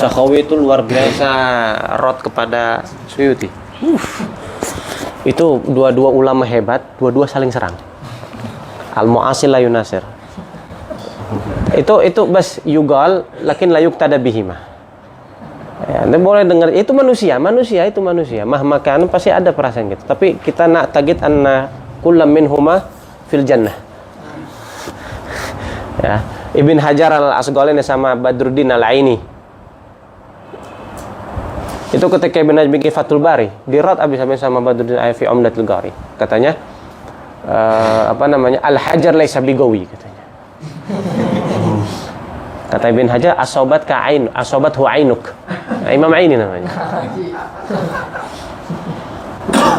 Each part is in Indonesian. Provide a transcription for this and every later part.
Sakhawi itu luar biasa rot kepada Suyuti. Itu dua-dua ulama hebat, dua-dua saling serang. Al-mu'asil la yunasir. Itu bas yugal lakin la yuqtada bihima. Ya, Anda boleh dengar itu manusia itu manusia. Mahmakan pasti ada perasaan gitu. Tapi kita nak target anna kullam minhuma fil jannah. Ya, Ibn Hajar al-Asqalani sama Badruddin al-Aini. Itu ketika Ibn Hajar bikin Fathul Bari, dirat habis-habis sama Badruddin al-Aini fi Umdatul Qari. Katanya al-hajar laisa bigawi katanya. Kata Ibn Hajar asobat hu ainuk. Nah, Imam Aini namanya.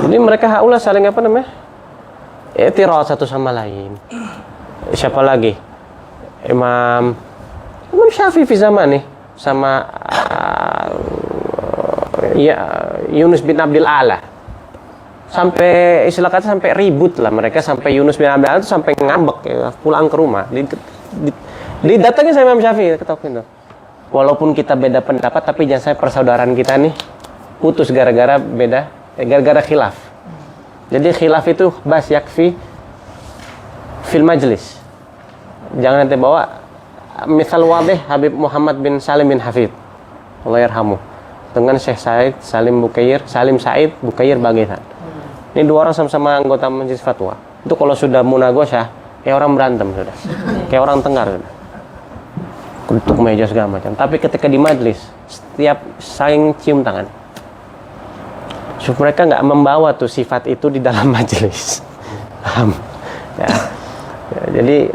Jadi mereka haula saling i'tirad satu sama lain. Siapa lagi? Imam Syafi'i fi zaman nih sama Yunus bin Abdul A'la. Sampai istilah kata sampai ribut lah mereka, sampai Yunus bin Abdul A'la itu sampai ngambek ya, pulang ke rumah. Didatangin sama Imam Syafi'i ketokin tuh. Walaupun kita beda pendapat tapi jangan sampai persaudaraan kita nih putus gara-gara khilaf. Jadi khilaf itu bas yakfi fil majlis. Jangan nanti bawa misal wadih Habib Muhammad bin Salim bin Hafid Allah yarhamu dengan Syekh Salim Said Bukair Bagisan. Ini dua orang sama-sama anggota majelis fatwa. Itu kalau sudah munagosah kayak orang berantem sudah. Kayak orang tengkar sudah. Untuk meja segala macam. Tapi ketika di majlis setiap saling cium tangan. Supaya mereka nggak membawa tuh sifat itu di dalam majlis. Paham? Ya, jadi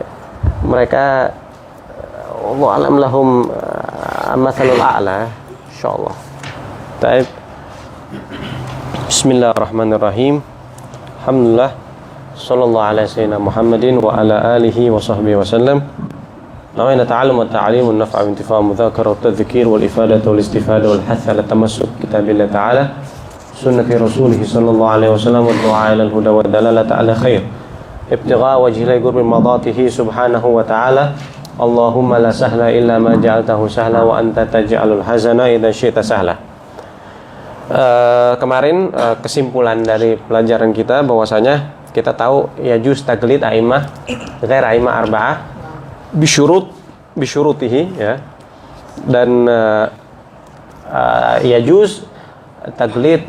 mereka Allah alam lahum masalul a'la insyaallah. Baik. Bismillahirrahmanirrahim. Alhamdulillah sallallahu alaihi sayyidina Muhammadin wa ala alihi wa sahbihi wasallam. نوينا تعلم والتعليم والنفع والانتفاع والمذاكرة والتذكير والإفادة والاستفادة والحث على تمسك كتاب الله تعالى سنة رسوله صلى الله عليه وسلم والدعاء إلى الهدى والدلالة على خير ابتغاء وجه الله قرب مرضاته سبحانه وتعالى اللهم لا سهل إلا ما جعلته سهلا وأنت تجعل الحزن إذا شئت سهلا. Kemarin kesimpulan dari pelajaran kita bahwasanya kita tahu ya juz taglid a'immah ghair a'immah arba'ah bisyurutihi ya, dan yajuz taglid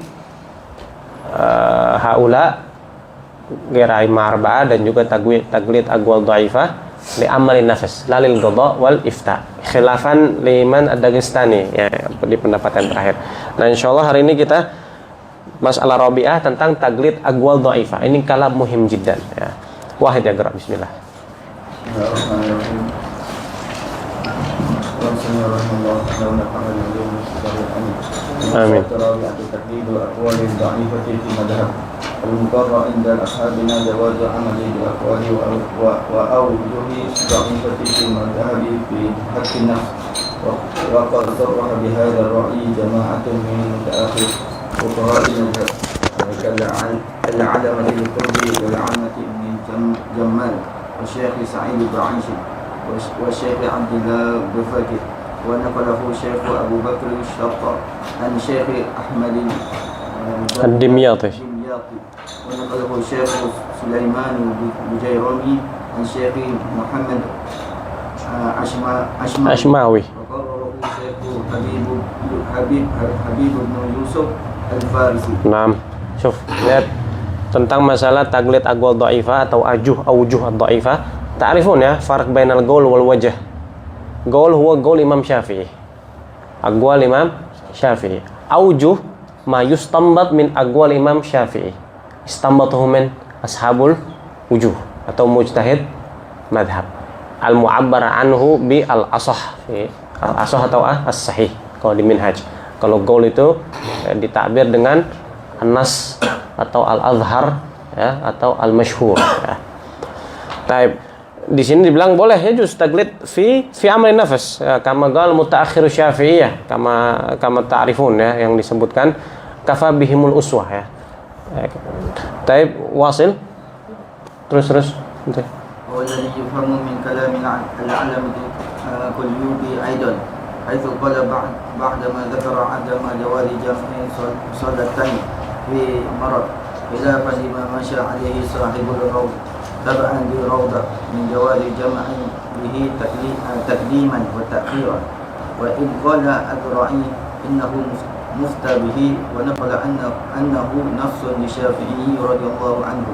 haula ghair a'immah arba'ah dan juga taglid aqwal dhaifah li amalin nafs lalil qada wal ifta khilafan liman ad-Dagestani ya, di pendapatan terakhir. Nah insyaallah hari ini kita masalah rabi'ah tentang taglid aqwal dhaifah. Ini kalam muhim jiddan ya. Wahid ya gerak bismillah. Amin. المقرر عند أصحابنا جواز عمل بالأقوال وأوجه ضعيفة في المذهب في حق النفس وقد صرح بهذا الرأي جماعة من متأخر فقهاء المذهب كالعلمة القرب والعامة بن جمال والشيخ سعيد بن عيش والشيخ عبد الله بن فاكر ونقله الشيخ أبو بكر الشطة عن الشيخ أحمد الدمياطي ونقله الشيخ سليمان البجيرمي عن الشيخ محمد أشماوي وقرره الشيخ حبيب بن يوسف الفارسي. Naam. Syuf, lihat tentang masalah taglid aqwal dhaifah atau aujuh ad-dhaifah. Ta'rifun ya farq bainal qaul wal wajh. Qaul huwa qaul Imam Syafi'i. Aqwal Imam Syafi'i. Aujuh ma yustanbat min aqwal Imam Syafi'i. Istanbatuhu min ashabul wujuh atau mujtahid madhab. Al-mu'abbar anhu bi al-asah. Al-asah atau as-sahih kalau di Minhaj. Kalau qaul itu ditakbir dengan an-nas atau al-azhar ya, atau al-masyhur ya. Taib. Di sini dibilang boleh ya juz taglid fi amal nafs ya, kama qal mutaakhir Syafi'iyah kama ta'rifun ya, yang disebutkan kafa bihimul uswah ya. Taib wasil terus والذي يفهم من كلام العلامة كليوبي أيضا حيث قال بعدما ذكر عدم جواز جمع صلاتين في مرض خلافا لما مشى عليه صاحب الروض تبعا للروضة من جواز جمع به تقديما وتأخيرا. وإن قال الرعي إنه مفتى به ونقل أنه نص للشافعي رضي الله عنه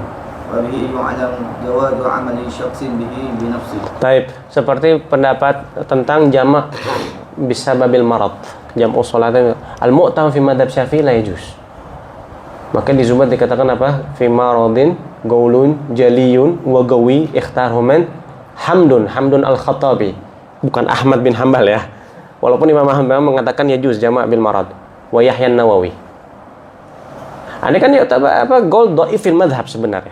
وبه يعلم جواز عمل شخص به بنفسه. Taib, seperti pendapat tentang jamak bisababil marad, jam'u sholatain al-mu'tam fi madhab Syafi'i la yajuz. Maka di Zubat dikatakan apa? Fi maradin gaulun jaliyun wa gawi ikhtarhuman hamdun al-Khattabi, bukan Ahmad bin Hanbal ya. Walaupun Imam Ahmad mengatakan yajuz jamak bil marad, wa Yahya Nawawi. Ini kan ya apa gol dhaif fil madhab sebenarnya.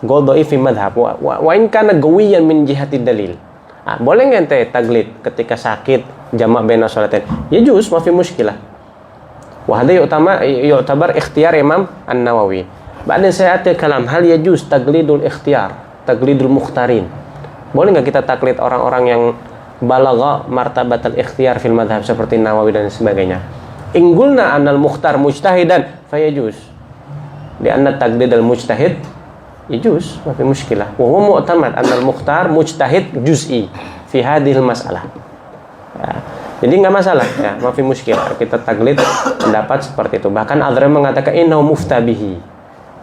Gol dhaif fil madhab wa in kana gawiyan min jihati dalil. Boleh nggak ente taglid ketika sakit jamak baina sholatain? Yajuz, ma fi mushkilah. Wa hada yu'tabar ikhtiyar Imam An-Nawawi. Ba'din sayati kalam hal yajuz taglidul ikhtiyar, taglidul mukhtarin. Boleh nggak kita taklid orang-orang yang balagha martabatal ikhtiyar fil madhab seperti Nawawi dan sebagainya? Inggulna anal mukhtar mujtahidan fayajuz. Di anna taglid al mujtahid yajuz, ma fi mushkilah. Wa huwa mu'tamad anal mukhtar mujtahid juz'i fi hadhil mas'alah. Ya. Jadi nggak masalah ya, ma fi mushkilah. Kita taglid pendapat seperti itu. Bahkan Adhram mengatakan innahu muftabihi.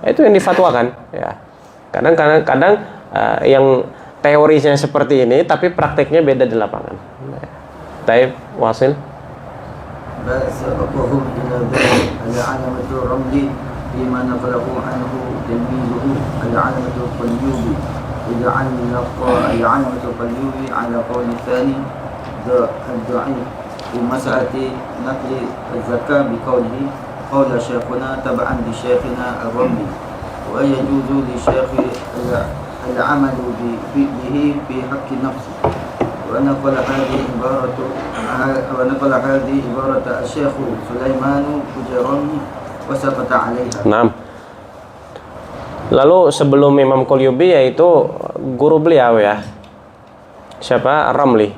Itu yang difatwakan ya. Kadang-kadang yang teorinya seperti ini tapi prakteknya beda di lapangan. Taib wasil. فسبقهم إلى ذلك العلامة الرملي فيما نقله عنه تلميذه العلامة القليوبي إذا علق العلامة القليوبي على قول الثاني الضعيف في مسألة نقل الزكاة بقوله قول شيخنا تبعا لشيخنا الرملي ويجوز للشيخ العمل به في حق نفسه. ونقل هذه عبارة الشيخ سليمان Kujairani وسقط عليها. Nah, lalu sebelum Imam Qalyubi yaitu guru beliau ya, siapa? Ar-Ramli.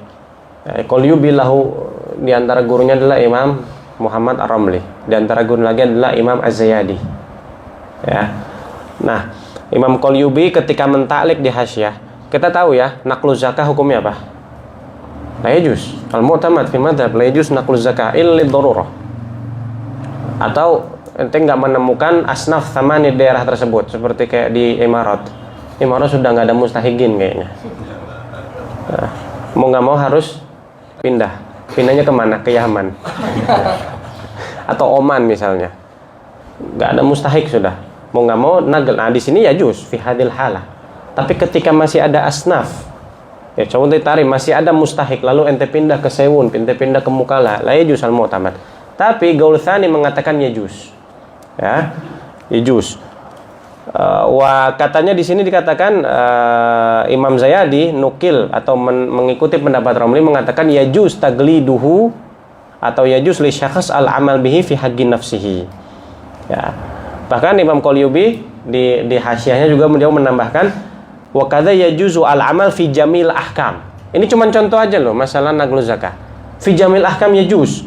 Qalyubi lahu, di antara gurunya adalah Imam Muhammad Ar-Ramli, di antara guru lagi adalah Imam Az-Zayadi. Ya. Nah, Imam Qalyubi ketika mentaklik di Hasyah, kita tahu ya, naqlu zakah hukumnya apa? La yajuz. Al-mu'tamad fi madhab la yajuz naqlu zakah illa darurah. Atau ente nggak menemukan asnaf thamani daerah tersebut seperti kayak di Imarat. Imarat sudah nggak ada mustahigin kayaknya. Nah, mau nggak mau harus pindah. Pindahnya kemana? Ke Yaman. Atau Oman misalnya. Nggak ada mustahik sudah. Mau nggak mau nagel. Nah di sini yajuz fi hadil halah. Tapi ketika masih ada asnaf, ya coba ditarik masih ada mustahik, lalu ente pindah ke Sewun, ente pindah ke Mukalla, la yajuz al-mu'tamad. Tapi Gaul Tsani mengatakan yajuz. Ya, yajuz. Katanya di sini dikatakan Imam Zayadi nukil atau mengikuti pendapat Ramli mengatakan yajuz tagliduhu atau yajuz li syakhs al-amal bihi fi haqqi nafsihi. Ya. Bahkan Imam Qalyubi di hasyiahnya juga beliau menambahkan wa kadza yajuzu al-amal fi jamil ahkam. Ini cuma contoh aja loh masalah naqlu zakah. Fi jamil ahkam yajuz.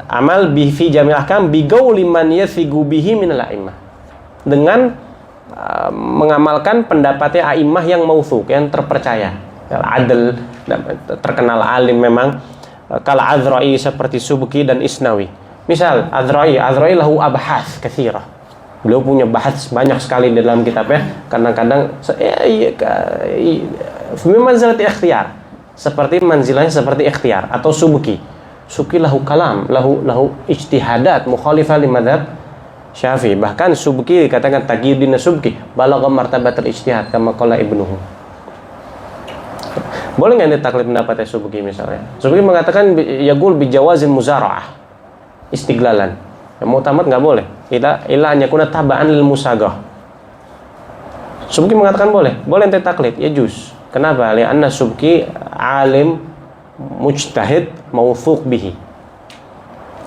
Amal bi fi jamil ahkam bi qauli man yathiqu bihi min al-a'immah. Dengan mengamalkan pendapatnya a'immah yang mautsuk, yang terpercaya. Adil, terkenal alim memang. Kal Azra'i seperti Subki dan Isnawi. Misal Azra'i lahu abhas katsirah. Beliau punya bahas banyak sekali di dalam kitabnya. Kadang-kadang manzilati ikhtiyar, seperti manzilahnya seperti ikhtiyar. Atau Subki lahu kalam, lahu ijtihadat mukhalifah li madhab Syafi'i. Bahkan Subki dikatakan Taqiyuddin Subki balagha martabatul ijtihad kama qala Ibnuhu. Boleh nggak ditaklid pendapatnya Subki misalnya? Subki mengatakan yaqul bi jawazil muzara'ah istiglalan. Yang mu'tamad nggak boleh. Ila hanya kuna tabaan lil musagah. Subki mengatakan boleh ente taklid, yajuz. Kenapa? Li'anna Subki alim mujtahid mautsuk bihi.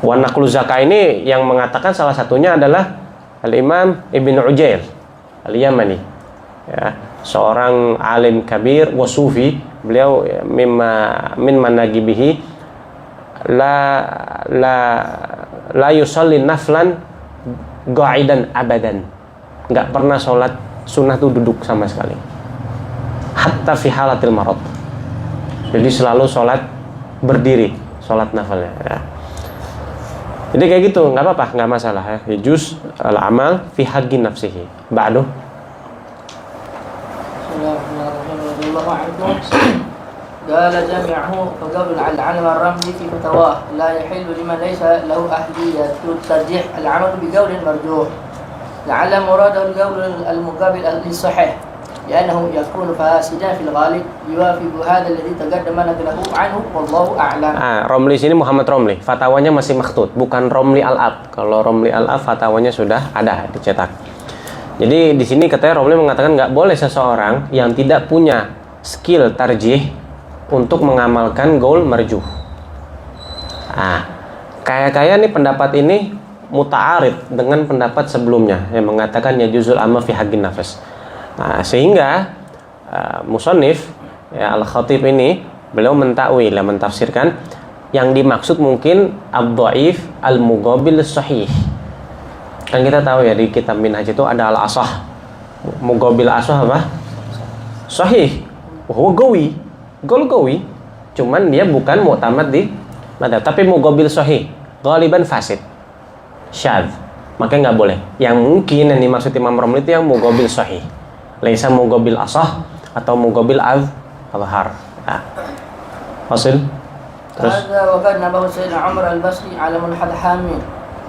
Wa naqlu zakah ini yang mengatakan salah satunya adalah Al-Imam Ibn Ujair Al-Yamani. Ya, seorang alim kabir wa sufi. Beliau min manaqibihi la yusalli naflan qa'idan abadan. Nggak pernah sholat sunnah tuh duduk sama sekali. Hatta fi halatil marad. Jadi selalu sholat berdiri, sholat nafilnya. Ya. Jadi kayak gitu, nggak apa-apa, nggak masalah ya. Yajuz al-amal fi haqqi nafsihi. Ba'du. قال جامعه فقول على العلم الرملي في فتواه لا يحل لمن ليس له أهلية الترجيح العمل بقول مرجوح لعل مراده القول المقابل للصحيح لأنه يكون فاسدا في الغالب يوافق هذا الذي تقدم نقله عنه والله أعلم. Romli sini Muhammad Romli, fatwanya masih makhtut, bukan Romli Al-Ab. Kalau Romli Al-Ab fatwanya sudah ada dicetak. Jadi di sini katanya Romli mengatakan nggak boleh seseorang yang tidak punya skill tarjih untuk mengamalkan gaul marjuh. Kayak nih pendapat ini muta'arid dengan pendapat sebelumnya yang mengatakan ya juzul amma fi haqqin nafs. Sehingga musannif ya Al-Khatib ini beliau mentakwil, mentafsirkan yang dimaksud mungkin ad-dhaif al-muqabil sahih. Kan kita tahu ya di kitab Minhaj itu ada al-asah. Muqabil asah apa? Sahih. Wah, gawi. Cuman dia bukan mu'tamad di madhab, tapi muqabil sahih, ghaliban fasid, syadz. Makanya nggak boleh. Yang mungkin yang dimaksud Imam Romli itu yang muqabil sahih. Laisa muqabil asah atau muqabil al-azhar. Fasil. Terus. هذا وقد نبه سيدنا عمر البصري على ملحد حامل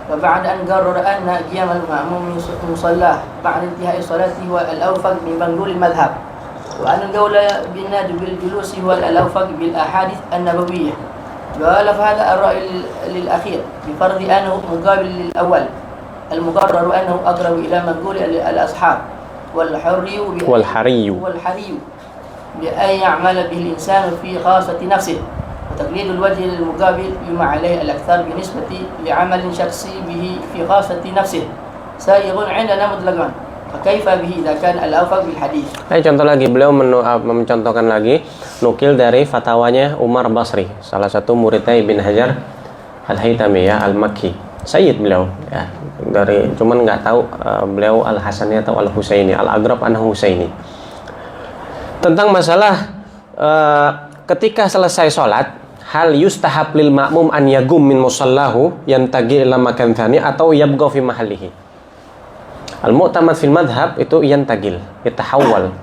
وبعد أن قرر أن قيام المأموم من مصلاه بعد انتهاء صلاته هو الأوفق من منقول المذهب وأن القول بالنادي بالجلوس هو الأوفق بالأحاديث النبوية. قال فهذا الرأي للأخير بفرض أنه مقابل للأول المقرر أنه أقرب إلى منقول الأصحاب والحري بأن يعمل به الإنسان في خاصة نفسه وتقليد الوجه المقابل بما عليه الأكثر بالنسبة لعمل شخصي به في خاصة نفسه سائغ عندنا مطلقا فكيف به إذا كان الأوفق بالحديث. Contoh lagi, beliau mencontohkan lagi nukil dari fatwanya Umar Basri, salah satu muridnya Ibn Hajar Al-Haytami ya, Al-Makki, Sayyid beliau ya, dari cuman nggak tahu beliau Al-Hasani atau Al-Husaini, Al-Agrab An-Husaini, tentang masalah ketika selesai sholat, hal yustahab lil ma'mum an yagum min musallahu yantagi ila makan thani atau yabqa fi mahallihi. Al-mu'tamad fil madhab itu yantagil, yatahawwal,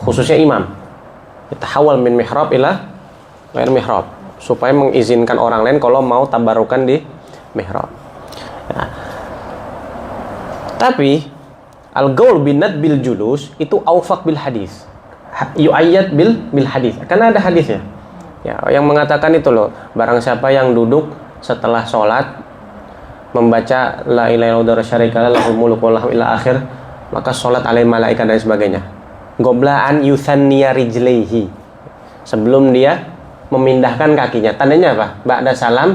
khususnya imam, yatahawwal min mihrab ila ghair mihrab, supaya mengizinkan orang lain kalau mau tabarukan di mihrab ya. Tapi al-gaul binat bil julus itu awfaq bil hadis, yu'ayyad bil hadis, karena ada hadisnya ya, yang mengatakan itu loh, barang siapa yang duduk setelah sholat membaca la ilaha illallah syarikalah lahul mulku wa lahu ila akhir, maka sholat alaihi malaikat dan sebagainya, gobla an yuthanniya rijlaihi, sebelum dia memindahkan kakinya. Tandanya apa? Ba'da salam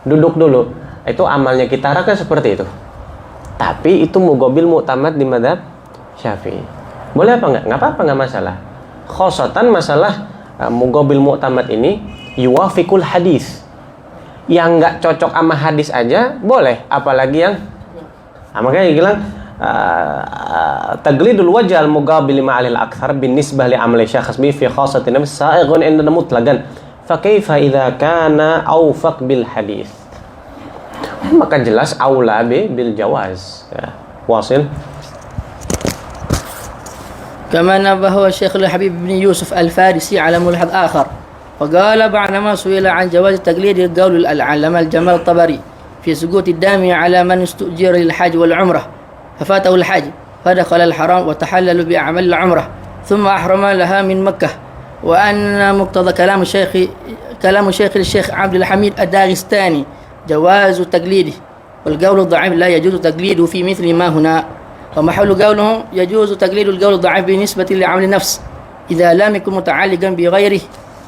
duduk dulu. Itu amalnya kita kan seperti itu. Tapi itu mugobil mu'tamad di madhab Syafi'i. Boleh apa enggak? Enggak apa-apa, enggak masalah. Khosatan masalah mugobil mu'tamad ini yuwafiqul hadis. Yang enggak cocok sama hadis aja boleh, apalagi yang makanya bilang taglidul wajh al muqabil ma'al al-akthar binisbah li amali syakhs bi fi khassati nafs sa'ighun inda mutlaqan fa kaifa idza kana awfaq bil hadis, maka jelas aula bil jawaz ya. Wasil. كما نبه الشيخ الحبيب بن يوسف الفارسي على ملحظ آخر فقال بعدما سئل عن جواز تقليد القول العلامة الجمال الطبري في سقوط الدم على من استؤجر للحج والعمرة ففاته الحج فدخل الحرام وتحلل بأعمال العمرة ثم أحرم لها من مكة وأن مقتضى كلام الشيخ عبد الحميد الداغستاني جواز تقليده والقول الضعيف لا يجوز تقليده في مثل ما هنا ومحل قولهم يجوز تقليد القول الضعيف بالنسبة لعمل النفس إذا لم يكن متعلقا بغيره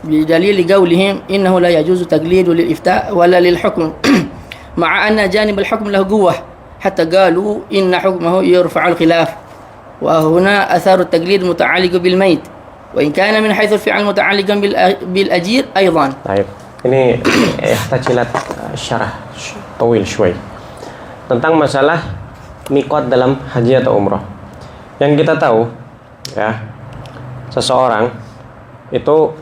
بدليل قولهم إنه لا يجوز تقليد للإفتاء ولا للحكم مع أن جانب الحكم له قوة حتى قالوا إن حكمه يرفع الخلاف وهنا أثار التقليد متعلق بالميت وإن كان من حيث الفعل متعلقا بالأجير أيضا. Baik. Ini ihtajilat syarah tawil syuai tentang masalah miqat dalam haji atau umrah. Yang kita tahu ya, seseorang itu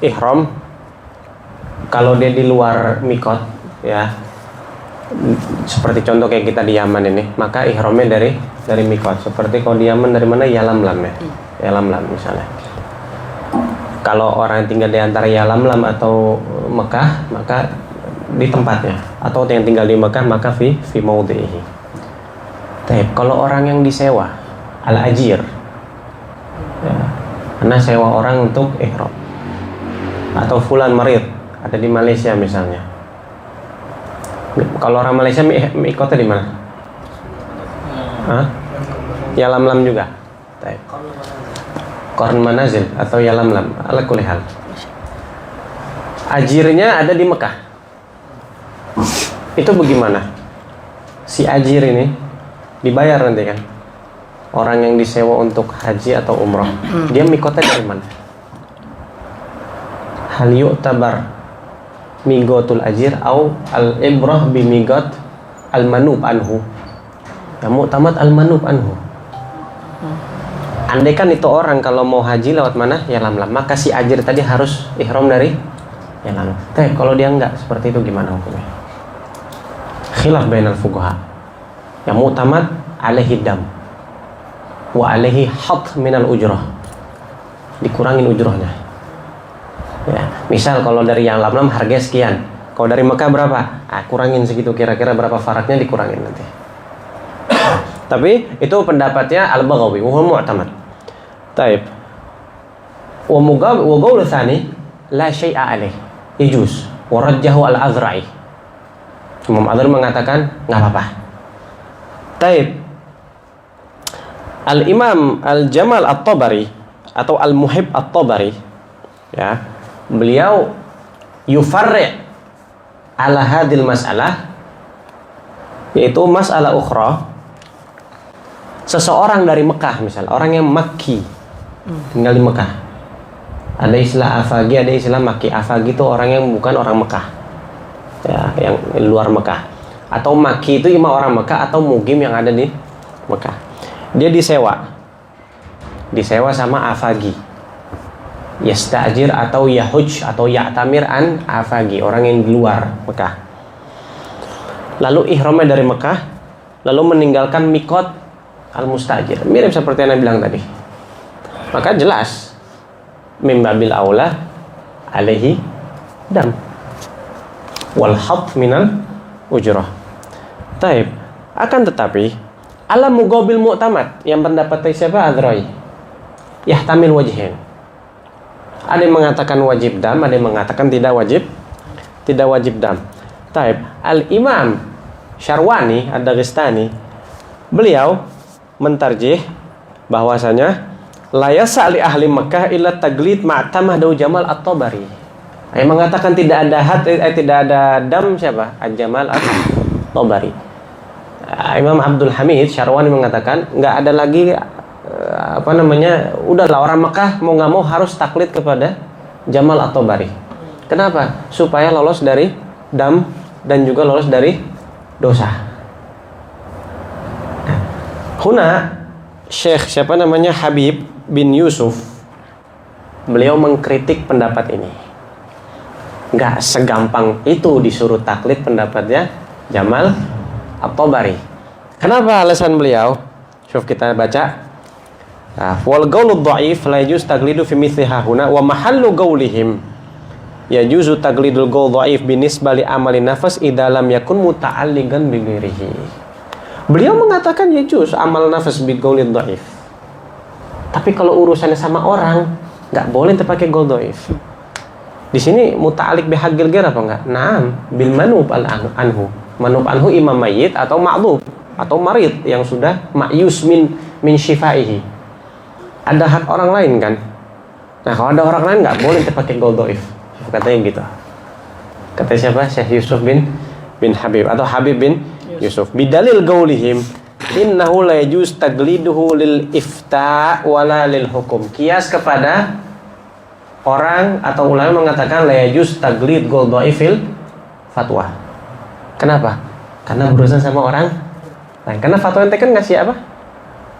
ihram kalau dia di luar miqat ya, seperti contoh kayak kita di Yaman ini, maka ihramnya dari miqat. Seperti kalau di Yaman dari mana? Yalamlam ya. Yalamlam misalnya. Kalau orang yang tinggal di antara Yalamlam atau Mekah, maka di tempatnya. Atau yang tinggal di Mekah, maka fi maudhihi. Kalau orang yang disewa, al-ajir, ya, karena sewa orang untuk ihram. Atau fulan marid, ada di Malaysia misalnya. Kalau orang Malaysia mikotnya di mana? Yalamlam juga. Qarn manazil atau yalamlam, ala kulli hal. Ajirnya ada di Mekah. Itu bagaimana? Si ajir ini dibayar nanti kan? Orang yang disewa untuk haji atau umrah, dia mikotnya dari mana? Hal yu'tabar miqatul ajir au al-ibrah bi miqat al-manub anhu. Ya mu'tamad al-manub anhu. Andai kan itu orang kalau mau haji lewat mana? Yalamlam, maka si ajir tadi harus ihram dari Yalamlam. Tapi kalau dia enggak seperti itu gimana hukumnya? Khilaf bainal fuqaha. Yang mu'tamad alaihi dam wa alaihi hadd minal ujrah. Dikurangin ujrahnya. Ya, misal kalau dari Yalamlam harga sekian. Kalau dari Mekah berapa? Kurangin segitu, kira-kira berapa faradnya dikurangin nanti. Tapi itu pendapatnya Al-Baghawi, wa huwa mu'tamad. Taib. Wa qaul tsani la syai'a alaih. Yajuz. Wa rajjahu Al-Azra'i. Imam Azra'i mengatakan enggak apa-apa. Taib. Al-Imam Al-Jamal At-Tabari atau Al-Muhib At-Tabari ya, beliau yufarri' ala hadil mas'alah, yaitu masalah ukhra. Seseorang dari Mekah misalnya, orang yang Makki tinggal di Mekah, ada istilah afagi, ada istilah Makki. Afagi itu orang yang bukan orang Mekah ya, yang luar Mekah. Atau Makki itu imam orang Mekah atau mugim yang ada di Mekah. Dia disewa sama afagi, yasta'jir atau yahuj atau ya'tamir an afagi, orang yang di luar Mekah. Lalu ihramnya dari Mekah, lalu meninggalkan miqat al-mustajir, mirip seperti yang Anda bilang tadi. Maka jelas min babil aula alaihi dam wal hadd minal ujrah. Taib. Akan tetapi alam muqabil mu'tamad, yang pendapat siapa? Adrai. Yahtamil wajhin. Ada yang mengatakan wajib dam, ada yang mengatakan tidak wajib dam. Taib. Al-Imam Syarwani Ad-Daghestani, beliau mentarjih bahwasanya la yasa li ahli Makkah illa taglid ma'tamah Daud Jamal At-Tabari. Yang mengatakan tidak ada dam siapa? Al-Jamal At-Tabari. Imam Abdul Hamid Syarwani mengatakan enggak ada lagi udahlah orang Makkah mau enggak mau harus taklid kepada Jamal At-Tabari. Kenapa? Supaya lolos dari dam dan juga lolos dari dosa. Huna Syekh Habib bin Yusuf, beliau mengkritik pendapat ini. Enggak segampang itu disuruh taklid pendapatnya Jamal At-Tabari. Kenapa alasan beliau? Syuf kita baca. Wal qaulu dhaif la yajuz taglidu fi mithliha huna wa mahallu qaulihim yajuzu taglidul qaul dhaif binisbah li amali nafas idza lam yakun muta'alliqan bi ghairihi. Beliau mengatakan yajuz amal nafas bi qaulid dhaif. Tapi kalau urusannya sama orang, enggak boleh terpakai qaul dhaif. Di sini muta'alliq bi haqqil ghair apa enggak? Naam, bil manub anhu. Manub anhu imam mayyit atau ma'dhub atau marid yang sudah ma'yus min syifaihi. Ada hak orang lain kan? Nah, kalau ada orang lain nggak boleh terpakai qaul dhaif. Katanya gitu. Kata siapa? Syekh Yusuf bin Habib atau Habib bin Yusuf. Bidalil qaulihim innahu la yajuz tagliduhu lil ifta wala lil hukum. Kias kepada orang atau ulama mengatakan la yajuz taglid qaul dhaifil fatwa. Kenapa? Karena berurusan sama orang lain. Karena fatwa ente kan ngasih apa?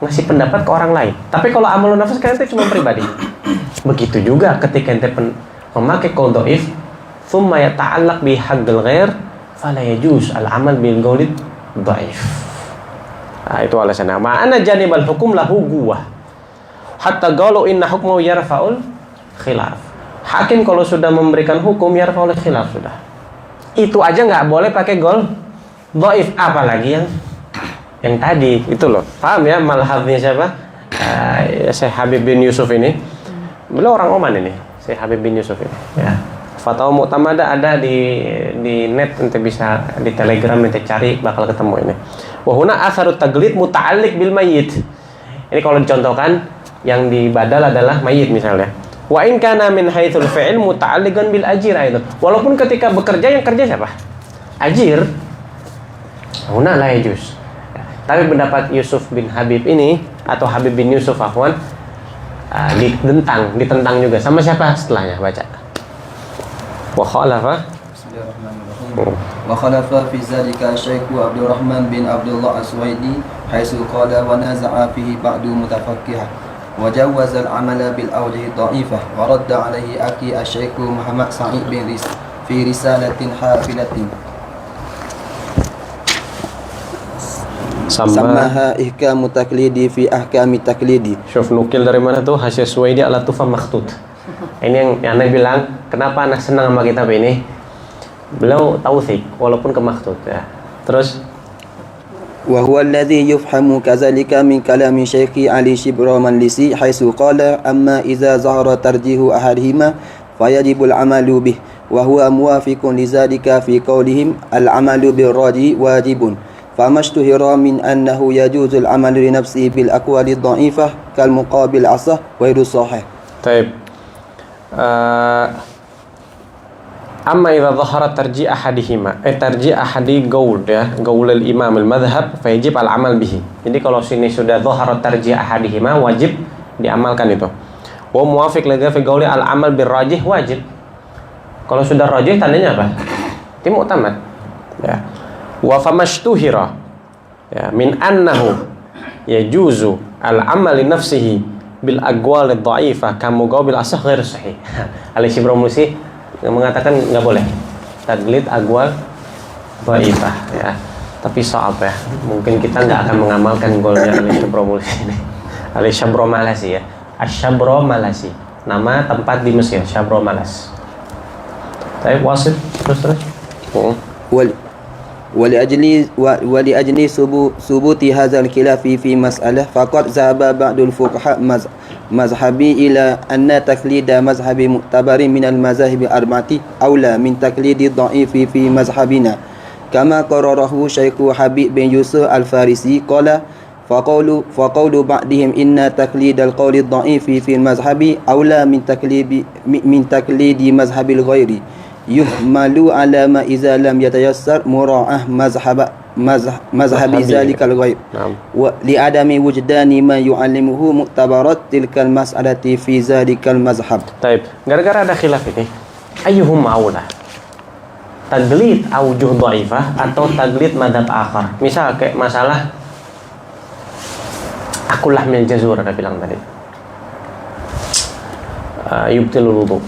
Ngasih pendapat ke orang lain. Tapi kalau amalun nafas kan ente cuma pribadi. Begitu juga ketika ente memakai qaul dhaif, thumma yata'allaq bi haqqil ghair, fala yajuz al-amal bil qaul dhaif. Nah, itu alasannya. Ma'ana janibal hukum lahu guwah. Hatta qalu inna hukmu yarfa'ul khilaf. Hakim kalau sudah memberikan hukum yarfa'ul khilaf sudah. Itu aja nggak boleh pakai gol dhaif, apalagi yang tadi itu loh. Paham ya malhadnya siapa? Syekh Habib bin Yusuf ini. Beliau orang Oman ini, Syekh Habib bin Yusuf ini. Ya. Fatwa Mu'tamada ada di net, ente bisa di Telegram ente cari bakal ketemu ini. Wa huna atharut taglid muta'alliq bil mayyit. Ini kalau dicontohkan yang dibadal adalah mayit misalnya. Wa in kana min haitsul fi'il muta'alliqan bil ajir aidan. Walaupun ketika bekerja yang kerja siapa? Ajir. Huna la yajuz. Tapi pendapat Yusuf bin Habib ini atau Habib bin Yusuf afwan ditentang juga. Sama siapa setelahnya baca? Wa khalafa وخلف في ذلك الشيخ عبد الرحمن بن عبد الله السويدي حيث قال ونازع فيه بعض متفقهة وجوز العمل بالأوجه الضعيفة ورد عليه أخي الشيخ محمد سعيد بن ريس في رسالة حافلة سماها إحكام تقليدي في أحكام تقليدي. Syuf nukil dari mana tuh? Hasyah Suwaidi ala tufa makhtut. Ini yang Anda bilang, kenapa anak senang sama kitab ini? Beliau tauthik walaupun ke makhtut ya. Terus وهو الذي يفهم كذلك من كلام شيخ علي شبر مجلسي حيث قال أما إذا ظهر ترجيح أحدهما فيجب العمل به وهو موافق لذلك في قولهم العمل بالراجح واجب فما اشتهر من أنه يجوز العمل لنفسه بالأقوال الضعيفة كالمقابل الأصح غير صحيح. طيب Amma idza dhahara tarji' ahadihima tarji' ahadi qaul ya qaul al-imam al-madhhab fa yajib al-amal bihi. Jadi kalau sini sudah dhahara tarji' ahadihima wajib diamalkan itu. Wa muwafiq laga fi qauli al-amal bir rajih wajib. Kalau sudah rajih tandanya apa? Itu mu'tamad. Ya. Wa famashtuhira ya min annahu yajuzu al-amal li nafsihi bil aqwal ad-dha'ifah kamu qabil asah ghair sahih. Al-Shibramusi yang mengatakan nggak boleh taglid agwal dhaifah ya, tapi soal ya mungkin kita nggak akan mengamalkan golnya Al-Shibramusi ini. Al-Shibramalasi ya, Asy-Shibramalasi, nama tempat di Mesir, Shibramalas. Tapi wasit terus. ولأجل ثبوت هذا الخلاف في مسألة فقد ذهب بعض الفقهاء مذهبي إلى أن تقليد مذهب معتبر من المذاهب الأربعة أولى من تقليد الضعيف في مذهبنا كما قرره شيخ حبيب بن يوسف الفارسي قال فقول بعضهم إن تقليد القول الضعيف في المذهب أولى من تقليد مذهب الغير يحمل على ما إذا لم يتيسر مراعاة مذهب ذلك الغير ولعدم وجدان ما يعلمه معتبرات تلك المسألة في ذلك المذهب. طيب gara-gara ada khilaf ini ayyuhum aula taglid aujuh dhaifah atau taglid madhab akhar. Misal kayak masalah akul lahmil jazur ada bilang tadi yubtilul wudu.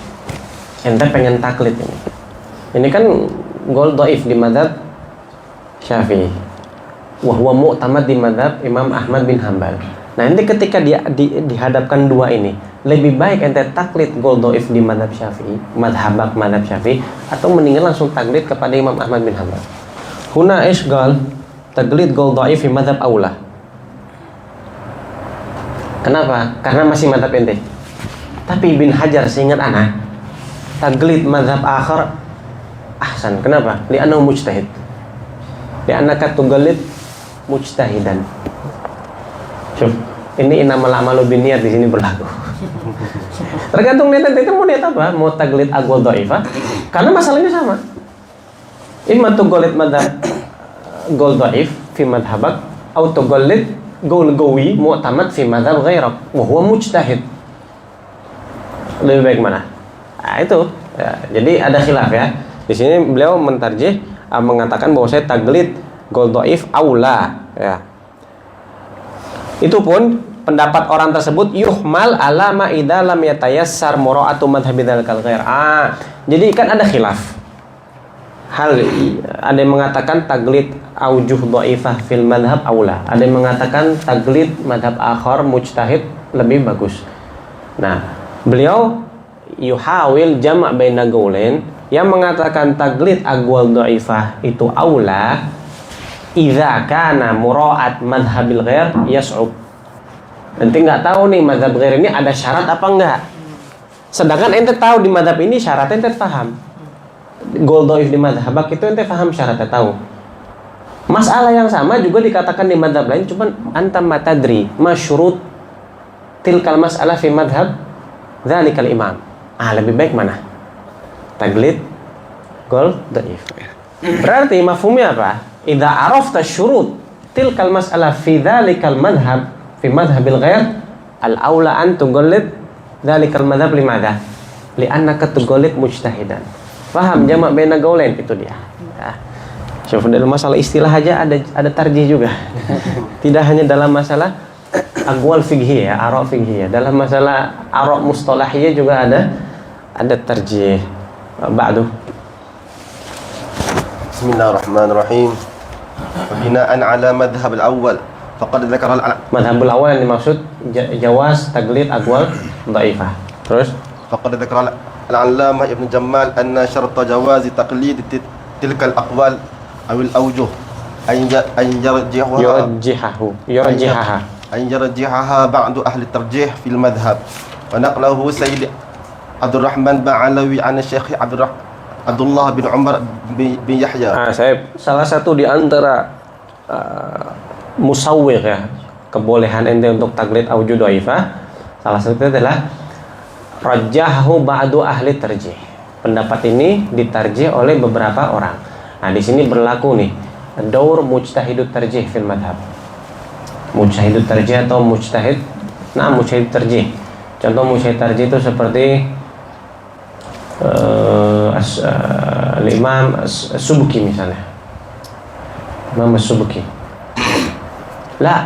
Ente pengen taklid ini kan gol dhaif di madhab Syafi'i wa huwa mu'tamad di madhab Imam Ahmad bin Hanbal. Nah ente ketika dihadapkan dua ini, lebih baik ente taklid gol dhaif di madhab Syafi'i, madhab Syafi'i, atau mendingan langsung taklid kepada Imam Ahmad bin Hanbal. Huna isgal taklid gol dhaif di madhab aula. Kenapa? Karena masih madhab ente. Tapi Ibn Hajar seingat anak taglid madhab akhar ahsan. Kenapa? Li'annahu mujtahid. Li'annaka tugalid mujtahidan. Syuf, ini innamal a'malu binniyat di sini berlaku. Tergantung niat itu mau niat apa? Mau taglid agwal dhaifah? Karena masalahnya sama. Imma tugalid madhab gol dhaif fi madhabak atau tugalid gol gawi mu'tamad fi madhab ghairak wa huwa mujtahid. Lebih baik mana? Nah, itu. Ya, jadi ada khilaf ya. Di sini beliau mentarjih mengatakan bahwa saya taglid gol dhaif aula ya. Itu pun pendapat orang tersebut yuhmal ala ma idza lam yatayassar mura'atu madhhabi dzalikal ghair. Jadi kan ada khilaf. Ada yang mengatakan taglid aujuh dhaifah fil madhab aula. Ada yang mengatakan taglid madhab akhar mujtahid lebih bagus. Nah, beliau yuhawil jama' baina qaulain, yang mengatakan taglid aqwal dhaifah itu aula idza kana mura'at madhhabil ghair yas'ub. Nanti nggak tahu nih madhab ghair ini ada syarat apa enggak. Sedangkan ente tahu di madhab ini syaratnya ente paham. Gol dhaif di madhabak itu ente paham syaratnya tahu. Masalah yang sama juga dikatakan di madhab lain, cuman antam matadri masyurut tilkal mas'alah fi madhab dzalikal imam. Lebih baik mana? Taglid gol dhaif. Berarti mafhumnya apa? Idza arafta syurut tilkal mas'alah fi dzalikal madhab fi madhhabil ghair al-aula an tughallid dzalikal madhhab limadha? Li'annaka tughallid mujtahidan. Paham jamak baina qaulain itu dia. Ya. Syuf, dalam masalah istilah aja ada tarjih juga. Tidak hanya dalam masalah aqwal fiqhiyah, ara' fiqhiyah. Dalam masalah ara' mustalahiyah juga ada tarjih. Ba'du. Bismillahirrahmanirrahim. Bina'an ala madhhab al-awwal faqad dzakara madhhab al-awwal yang dimaksud jawaz taglid aqwal dhaifah. Terus faqad dzakara al-allamah Ibn Jammal anna syarta jawazi taqlid tilka al-aqwal aw al-awjuh an yarjihaha ba'du ahli tarjih fil madhhab wa naqlahu Sayyid Abdurrahman Ba'alawi an Syekh Abdullah bin Umar bin Yahya. Salah satu di antara musawwir ya, kebolehan ente untuk taglid aujuh dhaifah, salah satu adalah rajjahu ba'du ahli tarjih. Pendapat ini ditarjih oleh beberapa orang. Nah, di sini berlaku nih daur mujtahidut tarjih fil madhab. Mujtahidut tarjih atau mujtahid tarjih. Contoh mujtahid tarjih itu seperti Imam As-Subki misalnya. Imam As-Subki.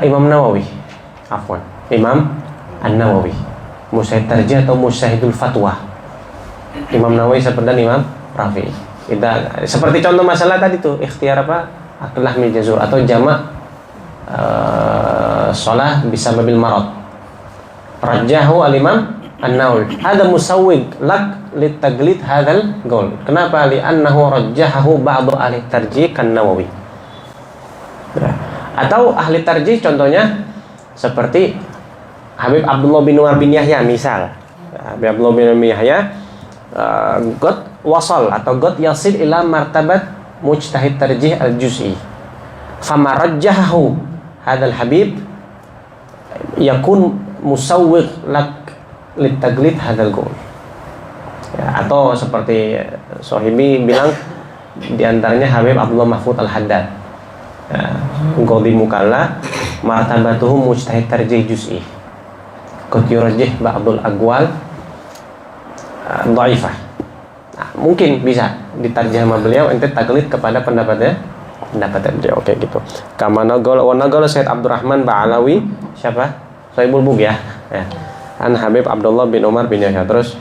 Imam Nawawi. Afwan. Imam An-Nawawi. Mujtahid tarjih atau mujtahidul fatwa. Imam Nawawi seperti Imam Rafi'i. Kita seperti contoh masalah tadi tuh, ikhtiar apa? Aklah mil jazur atau jamak shalah bisababil marad. Rajjahu al-Imam An-Nawawi. Ada musawwig lak litaglid hadzal qaul. Kenapa? Li'annahu rajjahahu ba'du ahli tarjih kan Nawawi. Atau ahli tarjih contohnya seperti Habib Abdullah bin Umar bin Yahya misal. Habib Abdullah bin Umar bin Yahya qad wasal atau qad yasil ila martabat mujtahid tarjih al-juz'i. Fama rajjahahu hadzal habib yakun musawwig lak litaglid hadzal qaul. Ya, atau seperti Sohibi bilang diantaranya Habib Abdullah Mahfud Al-Haddad. Qadhi mukalla martabatuhu mujtahid tarjih juz'i. Qad yurajjih ba'dul aqwal dhaifah. Nah, mungkin bisa ditarjih sama beliau ente taglid kepada pendapatnya beliau. Oke gitu. Kama naqala Sayyid Abdurrahman Ba'alawi, siapa? Sahibul Bughya ya. An Habib Abdullah bin Umar bin Yahya. Terus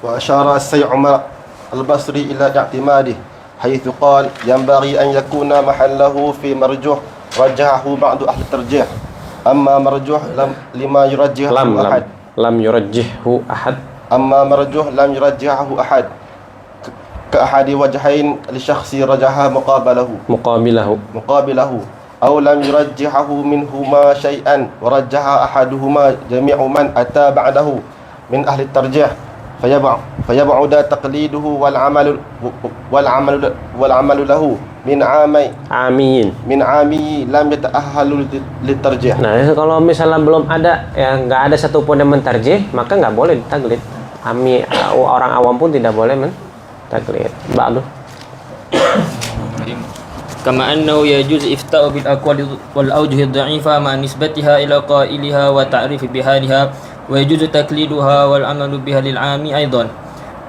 wa asyara Sayyid Umar al-Basri ila i'timadih haitsu qala yanbaghi an yakuna mahallahu fi marjuh rajjahu ba'du ahli tarjih amma marjuh lima yurajjihu ahad lam yurajjihu ahad amma marjuh lam yurajjihu ahad ka ahadi wajhain li syakhsi rajaha muqabilahu aw lam yurajjihu minhuma syai'an wa rajjaha ahaduhuma jami'u man ata ba'dahu min ahli tarjih fayab'uda taqliduhu wal amalu lahu min ami lam yata'ahhalu litarjih. Nah, kalau misalnya belum ada ya, nggak ada satupun yang mentarjih, maka nggak boleh ditaglid. Orang awam pun tidak boleh taglid. Ba'du. Kama annahu yajuz ifta'u bil aqwal wal awjuh ad-dha'ifa ma nisbatiha ila qailiha wa ta'rif bihaliha wa yajuz takliduha wal amalu biha lil 'ami aidan.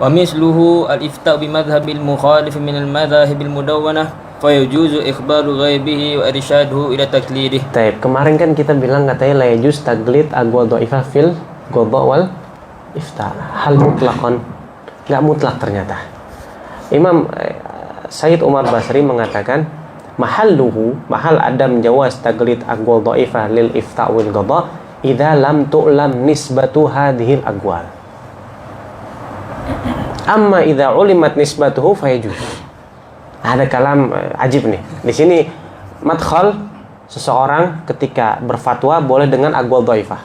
ومثله الإفتاء بمذهب المخالف من المذاهب المدونة فيجوز إخبار غيبه وإرشاده إلى تقليده. Taib, kemarin kan kita bilang katanya la yajuz taglid aqwal dhaifah fil qadha wal ifta. Hal mutlaqan. Enggak mutlak ternyata. Imam Sayyid Umar Basri mengatakan mahal adam jawaz taglid aqwal dhaifah lil ifta wal qadha idza lam tu'lam nisbatu hadhil aqwal. Amma idza ulimat nisbatuhu fayajuz. Ada kalam ajib nih. Di sini madkhal seseorang ketika berfatwa boleh dengan aqwal dhaifah.